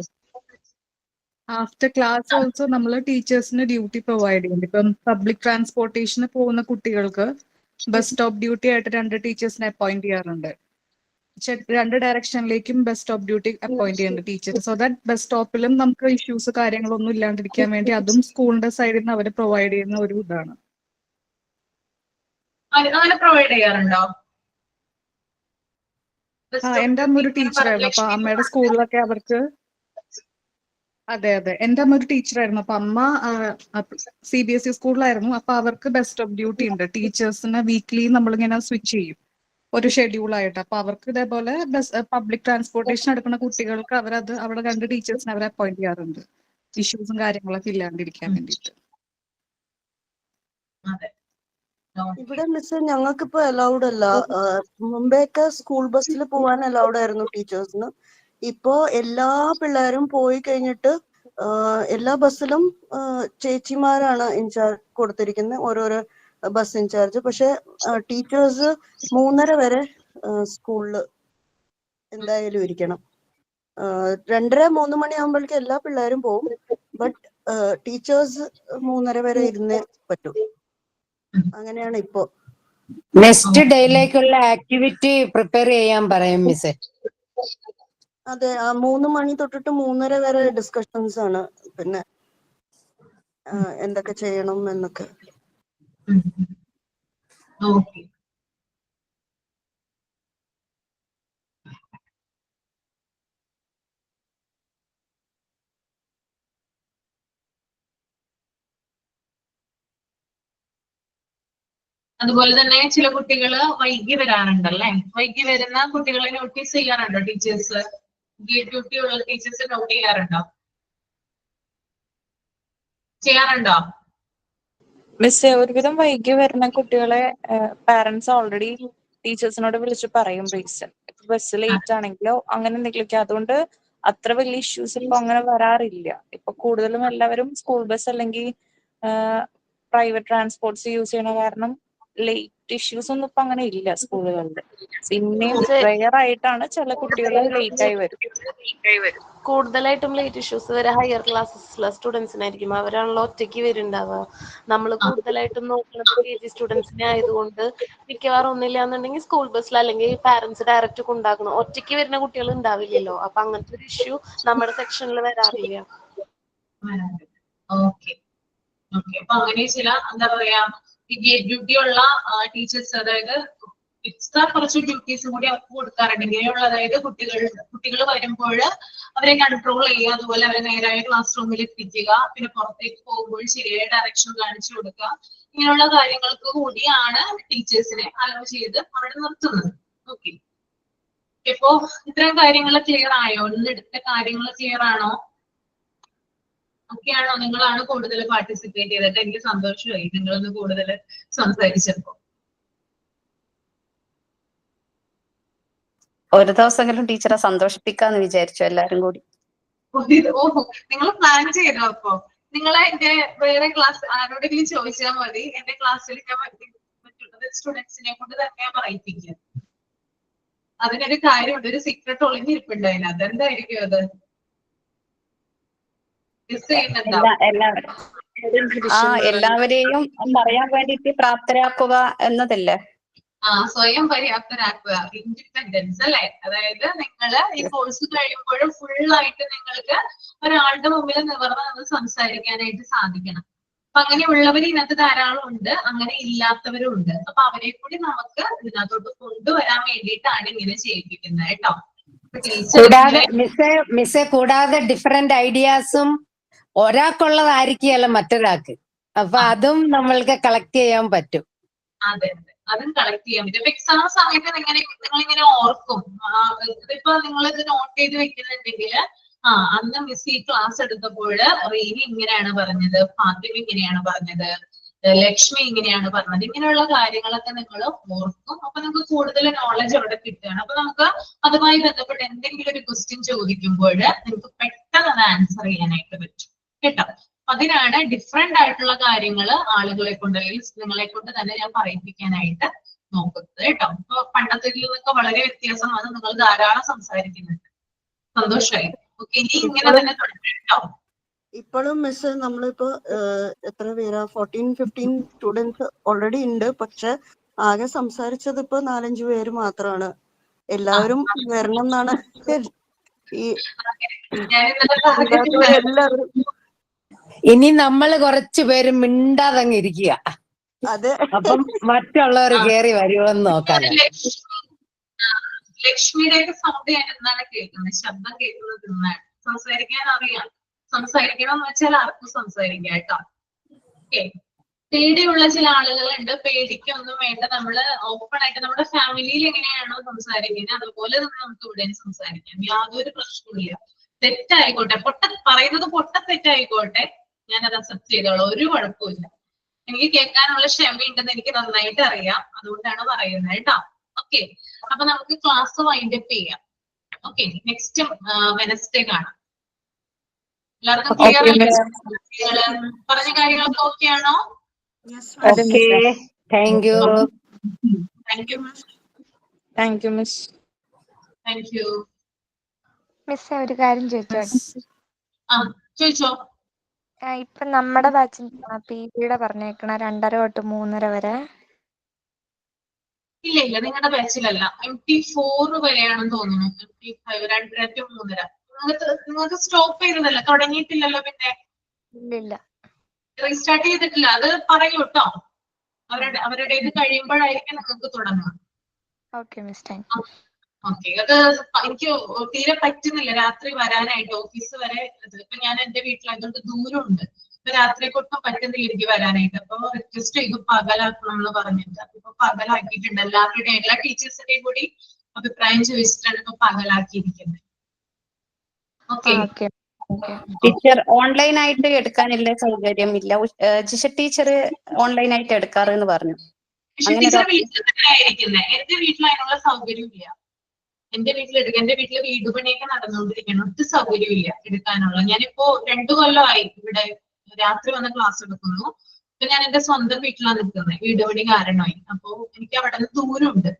ആഫ്റ്റർ ക്ലാസ് ഓൾസോ നമ്മൾ ടീച്ചേഴ്സിന് ഡ്യൂട്ടി പ്രൊവൈഡ് ചെയ്യുന്നുണ്ട്. ഇപ്പം പബ്ലിക് ട്രാൻസ്പോർട്ടേഷന് പോകുന്ന കുട്ടികൾക്ക് ബസ് സ്റ്റോപ്പ് ഡ്യൂട്ടി ആയിട്ട് 2 ടീച്ചേഴ്സിനെ അപ്പോയിന്റ് ചെയ്യാറുണ്ട്. 2 ഡയറക്ഷനിലേക്കും ബസ് സ്റ്റോപ്പ് ഡ്യൂട്ടി അപ്പോയിന്റ് ചെയ്യുന്നുണ്ട് ടീച്ചർ. സോ ദാറ്റ് ബസ് സ്റ്റോപ്പിലും നമുക്ക് ഇഷ്യൂസ് കാര്യങ്ങളൊന്നും ഇല്ലാണ്ടിരിക്കാൻ വേണ്ടി അതും സ്കൂളിന്റെ സൈഡിൽ നിന്ന് അവർ പ്രൊവൈഡ് ചെയ്യുന്ന ഒരു ഇതാണ്. പ്രൊവൈഡ് ചെയ്യാറുണ്ടോ? എന്റെ അമ്മ ഒരു ടീച്ചറായിരുന്നു. അപ്പൊ അമ്മയുടെ സ്കൂളിലൊക്കെ അവർക്ക് അതെ എന്റെ അമ്മ ഒരു ടീച്ചറായിരുന്നു. അപ്പൊ അമ്മ CBSE സ്കൂളിലായിരുന്നു. അപ്പൊ അവർക്ക് ബെസ്റ്റ് ഓഫ് ഡ്യൂട്ടി ഉണ്ട്. ടീച്ചേഴ്സിന് വീക്ക്ലി നമ്മളിങ്ങനെ സ്വിച്ച് ചെയ്യും ഒരു ഷെഡ്യൂളായിട്ട്. അപ്പൊ അവർക്ക് ഇതേപോലെ പബ്ലിക് ട്രാൻസ്പോർട്ടേഷൻ എടുക്കുന്ന കുട്ടികൾക്ക് അവരത് അവിടെ 2 ടീച്ചേഴ്സിനെ അവരെ അപ്പോയിന്റ് ചെയ്യാറുണ്ട്, ഇഷ്യൂസും കാര്യങ്ങളൊക്കെ ഇല്ലാണ്ടിരിക്കാൻ വേണ്ടിയിട്ട്. ഇവിടെ മിസ് ഞങ്ങൾക്കിപ്പോ അലൗഡ് അല്ല. മുമ്പേയൊക്കെ സ്കൂൾ ബസ്സിൽ പോകാൻ അലൗഡ് ആയിരുന്നു ടീച്ചേഴ്സിന്. ഇപ്പോ എല്ലാ പിള്ളേരും പോയി കഴിഞ്ഞിട്ട് എല്ലാ ബസ്സിലും ചേച്ചിമാരാണ് ഇൻചാർജ് കൊടുത്തിരിക്കുന്നത്, ഓരോരോ ബസ് ഇൻചാർജ്. പക്ഷെ ടീച്ചേഴ്സ് 3:30 വരെ സ്കൂളിൽ എന്തായാലും ഇരിക്കണം. 2:30-3 മണിയാകുമ്പോഴേക്കും എല്ലാ പിള്ളേരും പോകും. ബട്ട് ടീച്ചേഴ്സ് 3:30 വരെ ഇരുന്നേ പറ്റൂ. അങ്ങനെയാണ് ഇപ്പോ. നെക്സ്റ്റ് ഡേയിലേക്കുള്ള ആക്ടിവിറ്റി പ്രിപ്പയർ ചെയ്യാൻ പറയും മിസ്. അതെ, 3 മണി തൊട്ടിട്ട് 3:30 വരെ ഡിസ്കഷൻസ് ആണ്. പിന്നെ എന്തൊക്കെ ചെയ്യണം എന്നൊക്കെ. ഓക്കെ. അതുപോലെ തന്നെ ചില കുട്ടികൾ വൈകി വരാറുണ്ടല്ലേ? വൈകി വരുന്ന കുട്ടികളെ നോട്ടീസ് ചെയ്യാറുണ്ടോ ടീച്ചേഴ്സ്? ഗേറ്റ് ഡ്യൂട്ടി ഉള്ള ടീച്ചേഴ്സ് നോട്ട് ചെയ്യാറുണ്ടോ? ചെയ്യാറുണ്ടോ? മിസ്, ഒരുവിധം വൈകി വരുന്ന കുട്ടികളെ പാരന്റ്സ് ഓൾറെഡി ടീച്ചേഴ്സിനോട് വിളിച്ച് പറയും റീസൺ. ബസ് ലേറ്റ് ആണെങ്കിലോ അങ്ങനെ എന്തെങ്കിലുമൊക്കെ. അതുകൊണ്ട് അത്ര വലിയ ഇഷ്യൂസ് ഇപ്പൊ അങ്ങനെ വരാറില്ല. ഇപ്പൊ കൂടുതലും എല്ലാവരും സ്കൂൾ ബസ് അല്ലെങ്കിൽ പ്രൈവറ്റ് ട്രാൻസ്പോർട്ട്സ് യൂസ് ചെയ്യണ കാരണം ലേറ്റ് ഇഷ്യൂസ് ഒന്നും ഇപ്പൊ അങ്ങനെ ഇല്ല സ്കൂളുകളിൽ. പിന്നെയും റെയർ ആയിട്ടാണ് ചില കുട്ടികൾ ലേറ്റ് ആയി വരും. കൂടുതലായിട്ടും ലേറ്റ് ഇഷ്യൂസ് വരെ ഹയർ ക്ലാസ്സിലെ സ്റ്റുഡൻസിനായിരിക്കും. അവരാണല്ലോ ഒറ്റയ്ക്ക് വരുന്നുണ്ടാവുക. നമ്മൾ കൂടുതലായിട്ടും നോക്കുന്നത് KG സ്റ്റുഡൻസിനെ ആയതുകൊണ്ട് മിക്കവാറും ഒന്നില്ല എന്നുണ്ടെങ്കിൽ സ്കൂൾ ബസ്സിൽ അല്ലെങ്കിൽ പാരന്റ്സ് ഡയറക്റ്റ് കൊണ്ടാക്കണം. ഒറ്റയ്ക്ക് വരുന്ന കുട്ടികൾ ഉണ്ടാവില്ലല്ലോ. അപ്പൊ അങ്ങനത്തെ ഒരു ഇഷ്യൂ നമ്മുടെ സെക്ഷനിൽ വരാറില്ല. Okay okay. അപ്പൊ അങ്ങനെ ചില എന്താ പറയാ ഈ ഗേറ്റ് ഡ്യൂട്ടി ഉള്ള ടീച്ചേഴ്സ്, അതായത് എക്സ്ട്രാ കുറച്ച് ഡ്യൂട്ടീസ് കൂടി അവർക്ക് കൊടുക്കാറുണ്ട്. ഇങ്ങനെയുള്ള അതായത് കുട്ടികൾ വരുമ്പോൾ അവരെ കൺട്രോൾ ചെയ്യുക, അതുപോലെ അവരെ നേരായ ക്ലാസ് റൂമിൽ എത്തിക്കുക, പിന്നെ പുറത്തേക്ക് പോകുമ്പോൾ ശരിയായ ഡയറക്ഷൻ കാണിച്ചു കൊടുക്കുക. ഇങ്ങനെയുള്ള കാര്യങ്ങൾക്ക് കൂടിയാണ് ടീച്ചേഴ്സിനെ അലോ ചെയ്ത് അവിടെ നിർത്തുന്നത്. ഓക്കെ. ഇപ്പോ ഇത്തരം കാര്യങ്ങൾ ക്ലിയർ ആയോ? ഇന്നെടുത്ത കാര്യങ്ങൾ ക്ലിയർ ആണോ? ഒക്കെയാണോ? നിങ്ങളാണ് കൂടുതൽ പാർട്ടിസിപ്പേറ്റ് ചെയ്തിട്ട് എനിക്ക് സന്തോഷമായി നിങ്ങളൊന്ന് കൂടുതൽ സംസാരിച്ചപ്പോ. ഒരു ദിവസമെങ്കിലും ടീച്ചറെ സന്തോഷിപ്പിക്കാന്ന് വിചാരിച്ചു എല്ലാരും കൂടി. ഓഹോ, നിങ്ങൾ പ്ലാൻ ചെയ്തോ? അപ്പൊ നിങ്ങളെ എന്റെ വേറെ ക്ലാസ് ആരോടെങ്കിലും ചോദിച്ചാൽ മതി. എന്റെ ക്ലാസ്സിൽ ഞാൻ മറ്റുള്ള സ്റ്റുഡൻസിനെ കൊണ്ട് തന്നെ പറയിപ്പിക്കുക. അതിനൊരു കാര്യമുണ്ട്, ഒരു സീക്രട്ട് ഒളിഞ്ഞിരിപ്പുണ്ട് അതിനകത്ത്. എന്തായിരിക്കും അത്? മിസ് ചെയ്യുന്നുണ്ടോ? എല്ലാവരെയും പറയാൻ വേണ്ടിട്ട് പ്രാപ്തരാക്കുക എന്നതല്ലേ? സ്വയം പര്യാപ്തരാക്കുക, ഇൻഡിപെൻഡൻസ് അല്ലെ? അതായത് നിങ്ങള് ഈ കോഴ്സ് കഴിയുമ്പോഴും ഫുൾ ആയിട്ട് നിങ്ങൾക്ക് ഒരാളുടെ മുമ്പിൽ നിവർന്ന് നിന്ന് സംസാരിക്കാനായിട്ട് സാധിക്കണം. അപ്പൊ അങ്ങനെയുള്ളവർ ഇതിനകത്ത് ധാരാളം ഉണ്ട്, അങ്ങനെ ഇല്ലാത്തവരും ഉണ്ട്. അപ്പൊ അവരെ കൂടി നമുക്ക് ഇതിനകത്തോട്ട് കൊണ്ടുവരാൻ വേണ്ടിയിട്ടാണ് ഇങ്ങനെ ചെയ്യിപ്പിക്കുന്നത് കേട്ടോ. കൂടാതെ ഡിഫറെന്റ് ഐഡിയാസും ഒരാൾക്കുള്ളതായിരിക്കുകയല്ല മറ്റൊരാൾക്ക്. അപ്പൊ അതും നമ്മൾക്ക് കളക്ട് ചെയ്യാൻ പറ്റും. അതെ അതെ, അതും കളക്ട് ചെയ്യാൻ പറ്റും. ഇപ്പൊ എക്സാം സമയത്ത് നിങ്ങളിങ്ങനെ ഓർക്കും. ഇതിപ്പോ നിങ്ങൾ ഇത് നോട്ട് ചെയ്ത് വെക്കുന്നുണ്ടെങ്കിൽ അന്ന് മിസ് ഈ ക്ലാസ് എടുത്തപ്പോൾ റീനി ഇങ്ങനെയാണ് പറഞ്ഞത്, ഫാത്തിമ ഇങ്ങനെയാണ് പറഞ്ഞത്, ലക്ഷ്മി ഇങ്ങനെയാണ് പറഞ്ഞത്, ഇങ്ങനെയുള്ള കാര്യങ്ങളൊക്കെ നിങ്ങൾ ഓർക്കും. അപ്പൊ നിങ്ങൾക്ക് കൂടുതൽ നോളജ് അവിടെ കിട്ടുകയാണ്. അപ്പൊ നമുക്ക് അതുമായി ബന്ധപ്പെട്ട് എന്തെങ്കിലും ഒരു ക്വസ്റ്റ്യൻ ചോദിക്കുമ്പോൾ നിങ്ങൾക്ക് പെട്ടെന്ന് അത് ആൻസർ ചെയ്യാനായിട്ട് പറ്റും കേട്ടോ. അതിനാണ് ഡിഫറെന്റ് ആയിട്ടുള്ള കാര്യങ്ങൾ ആളുകളെ കൊണ്ട് അല്ലെങ്കിൽ നിങ്ങളെ കൊണ്ട് തന്നെ ഞാൻ പറയിപ്പിക്കാനായിട്ട് നോക്കുന്നത് കേട്ടോ. ഇപ്പൊ പണ്ടത്തെ നിന്നൊക്കെ വളരെ വ്യത്യാസം വന്ന് നിങ്ങൾ ധാരാളം സംസാരിക്കുന്നുണ്ട്. സന്തോഷമായി. ഓക്കെ, ഇനി ഇങ്ങനെ തന്നെ തുടരും കേട്ടോ. ഇപ്പോഴും മിസ് നമ്മളിപ്പോ എത്ര പേരാ 14-15 സ്റ്റുഡൻസ് ഓൾറെഡി ഉണ്ട്. പക്ഷെ ആകെ സംസാരിച്ചത് ഇപ്പൊ 4-5 പേര് മാത്രമാണ്. എല്ലാവരും വരണം എന്നാണ് ഈ എല്ലാവരും. ഇനി നമ്മൾ കുറച്ചു പേര് മിണ്ടാതങ്ങ് ഇരിക്കുക. അതെ, അപ്പം മറ്റുള്ളവർ കയറി വരുമെന്ന് നോക്കാം. ലക്ഷ്മിയുടെ ഒക്കെ സൗണ്ട് ഞാൻ എന്താണ് കേൾക്കുന്നത്? ശബ്ദം കേൾക്കുന്നത് എന്നാണ്. സംസാരിക്കാൻ അറിയാം. സംസാരിക്കണം എന്ന് വെച്ചാൽ ആർക്കും സംസാരിക്കാം കേട്ടോ. ഓക്കെ. പേടിയുള്ള ചില ആളുകളുണ്ട്. പേടിക്കൊന്നും വേണ്ട. നമ്മള് ഓപ്പൺ ആയിട്ട് നമ്മുടെ ഫാമിലിയിൽ എങ്ങനെയാണോ സംസാരിക്കുന്നത് അതുപോലെ തന്നെ നമുക്ക് ഇവിടെ സംസാരിക്കാം. യാതൊരു പ്രശ്നമില്ല. തെറ്റായിക്കോട്ടെ, പറയുന്നത് തെറ്റായിക്കോട്ടെ, ഞാനത് അക്സെപ്റ്റ് ചെയ്തോളാം. ഒരു കുഴപ്പമില്ല. എനിക്ക് കേൾക്കാനുള്ള ക്ഷമയുണ്ടെന്ന് എനിക്ക് നന്നായിട്ട് അറിയാം. അതുകൊണ്ടാണ് പറയുന്നത് കേട്ടോ. ഓക്കെ, അപ്പൊ നമുക്ക് ക്ലാസ് വൈൻഡപ്പ് ചെയ്യാം. ഓക്കെ, നെക്സ്റ്റ് വെനസ്ഡേ കാണാം. എല്ലാവർക്കും ക്ലിയർ ആയിട്ട് പറഞ്ഞ കാര്യങ്ങളൊക്കെ ഓക്കെ ആണോ? Okay, thank you. Thank you miss. Thank you miss. ഒരു കാര്യം ചോദിച്ചോട്ടെ? ചോദിച്ചോ. ഇപ്പൊ നമ്മുടെ ബാച്ചിൽ PG പറഞ്ഞേക്കണ 2:30 തൊട്ട് 3:30 വരെ. ഇല്ല ഇല്ല, നിങ്ങളുടെ ബാച്ചിലല്ല. MT4 വരെയാണെന്ന് തോന്നുന്നു. MT5 2 to 3:30. നിങ്ങൾക്ക് സ്റ്റോപ്പ് ചെയ്തതല്ല, തുടങ്ങിയിട്ടില്ലല്ലോ. പിന്നെ ഇല്ല. റീസ്റ്റാർട്ട് ചെയ്തിട്ടില്ല. അത് പറയൂ കേട്ടോ. അവരുടെ ഇത് കഴിയുമ്പോഴായിരിക്കും നിങ്ങൾക്ക് തുടങ്ങുക. Okay miss, thank you. Okay, അത് എനിക്ക് തീരെ പറ്റുന്നില്ല രാത്രി വരാനായിട്ട് ഓഫീസ് വരെ. ഇപ്പൊ ഞാൻ എന്റെ വീട്ടിലായതുകൊണ്ട് ദൂരമുണ്ട്. ഇപ്പൊ രാത്രിക്കൊട്ടും പറ്റുന്നില്ല എനിക്ക് വരാനായിട്ട്. അപ്പൊ റിക്വസ്റ്റ് ചെയ്തു പകലാക്കണം എന്ന് പറഞ്ഞിട്ട്. ഇപ്പൊ പകലാക്കിയിട്ടുണ്ട്. എല്ലാവരുടെയും എല്ലാ ടീച്ചേഴ്സിന്റെയും കൂടി അഭിപ്രായം ചോദിച്ചിട്ടാണ് ഇപ്പൊ പകലാക്കിയിരിക്കുന്നത്. ഓക്കെ ടീച്ചർ ഓൺലൈൻ ആയിട്ട് എടുക്കാനുള്ള സൗകര്യം ഇല്ല. ജിഷ ടീച്ചർ ഓൺലൈൻ ആയിട്ട് എടുക്കാറെന്ന് പറഞ്ഞു. ടീച്ചർ വീട്ടിൽ തന്നെയാണ് ഇരിക്കുന്നത്. എന്റെ വീട്ടിൽ അതിനുള്ള സൗകര്യം ഇല്ല. എന്റെ വീട്ടില് വീട് പണിയൊക്കെ നടന്നുകൊണ്ടിരിക്കണം. ഒട്ടും സൗകര്യം ഇല്ല എടുക്കാനുള്ള. ഞാനിപ്പോ 2 കൊല്ലമായി ഇവിടെ രാത്രി വന്ന് ക്ലാസ് എടുക്കുന്നു. ഇപ്പൊ ഞാൻ എന്റെ സ്വന്തം വീട്ടിലാണ് നിൽക്കുന്നത്, വീട് പണി കാരണമായി. അപ്പൊ എനിക്ക് അവിടെ നിന്ന് ദൂരമുണ്ട്.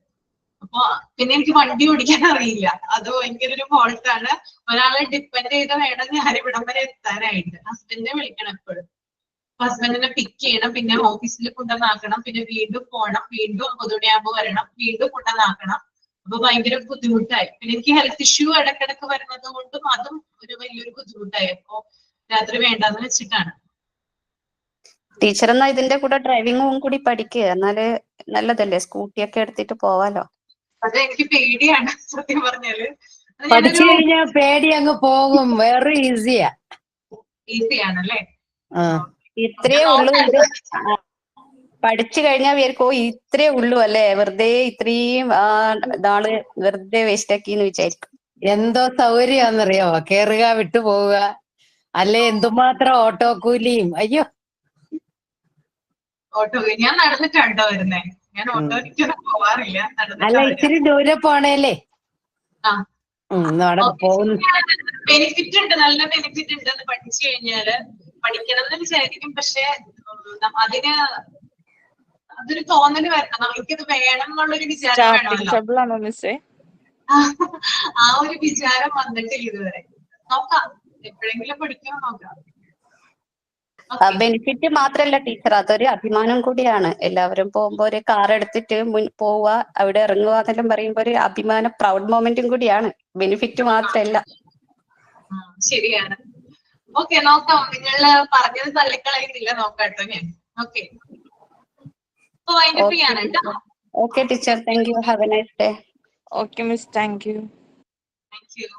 അപ്പൊ പിന്നെ എനിക്ക് വണ്ടി ഓടിക്കാൻ അറിയില്ല. അത് ഭയങ്കര ഒരു ഫോൾട്ടാണ്. ഒരാളെ ഡിപ്പെൻഡ് ചെയ്ത് വേണം ഞാൻ ഇവിടം വരെ എത്താനായിട്ട്. ഹസ്ബൻഡിനെ വിളിക്കണം എപ്പോഴും. ഹസ്ബൻഡിനെ പിക്ക് ചെയ്യണം, പിന്നെ ഓഫീസിൽ കൊണ്ടുവന്നാക്കണം, പിന്നെ വീണ്ടും പോകണം, വീണ്ടും 9 മണിയാകുമ്പോൾ വരണം, വീണ്ടും കൊണ്ടുവന്നാക്കണം. അപ്പൊ ഭയങ്കര ബുദ്ധിമുട്ടായി. പിന്നെ എനിക്ക് ഹെൽത്ത് ഇഷ്യൂ ഇടക്കിടക്ക് വരുന്നത് കൊണ്ടും അതും ഒരു വലിയൊരു ബുദ്ധിമുട്ടായി. അപ്പൊ രാത്രി വേണ്ടെന്ന് വെച്ചിട്ടാണ്. ടീച്ചർ എന്നാ ഇതിന്റെ കൂടെ ഡ്രൈവിംഗും കൂടി പഠിക്കുക, എന്നാല് നല്ലതല്ലേ, സ്കൂട്ടിയൊക്കെ എടുത്തിട്ട് പോവാലോ. അത് എനിക്ക് പേടിയാണ് സത്യം പറഞ്ഞാല്. പഠിച്ചു കഴിഞ്ഞാൽ പേടി അങ്ങ് പോകും. വേറെ ഈസിയാ. ഈസിയാണല്ലേ? ഇത്രേ ഉള്ളൂ ഇത്. പഠിച്ചു കഴിഞ്ഞാൽ വിചാരിക്കോ ഇത്രേ ഉള്ളൂ അല്ലേ, വെറുതെ ഇത്രയും നാള് വെറുതെ വേസ്റ്റ് ആക്കിന്ന് വിചാരിക്കും. എന്തോ സൗകര്യാന്നറിയാവോ, കേറുക വിട്ടു പോവുക. അല്ലെ എന്തുമാത്രം ഓട്ടോ കൂലിയും. അയ്യോ, ഓട്ടോ ഞാൻ നടന്നിട്ടാണ്ടോ വരുന്നേ. ഞാൻ ഓട്ടോയ്ക്കൊന്നും പോവാറില്ല, അല്ല ഇത്തിരി ദൂരെ പോണേലേ. ബെനിഫിറ്റ് ഉണ്ട്, നല്ല ബെനിഫിറ്റ് ഉണ്ട്. അത് പഠിച്ചു കഴിഞ്ഞാല് പഠിക്കണം എന്ന് വിചാരിക്കും. പക്ഷെ അതിന് അതൊരു തോന്നല് വരണം, നമുക്കിത് വേണം എന്നുള്ളൊരു വിചാരം വേണമല്ലോ. ആ ഒരു വിചാരം വന്നിട്ടില്ല ഇതുവരെ. നോക്കാം, എപ്പോഴെങ്കിലും പഠിക്കാൻ നോക്കാം. ബെനിഫിറ്റ് മാത്രല്ല ടീച്ചർ, അതൊരു അഭിമാനം കൂടിയാണ്. എല്ലാവരും പോകുമ്പോ ഒരു കാർ എടുത്തിട്ട് പോവുക, അവിടെ ഇറങ്ങുക എന്നെല്ലാം പറയുമ്പോ ഒരു അഭിമാനം, പ്രൗഡ് മൊമെന്റും കൂടിയാണ്. ബെനിഫിറ്റ് മാത്രല്ല. ശരിയാണ്. ഓക്കെ, നോക്കാം. നിങ്ങള് പറഞ്ഞത് തള്ളിക്കളയുന്നില്ല, നോക്കാട്ടോ ഞാൻ. Okay, okay teacher, thank you. Have A nice day. Okay miss, thank you. Thank you.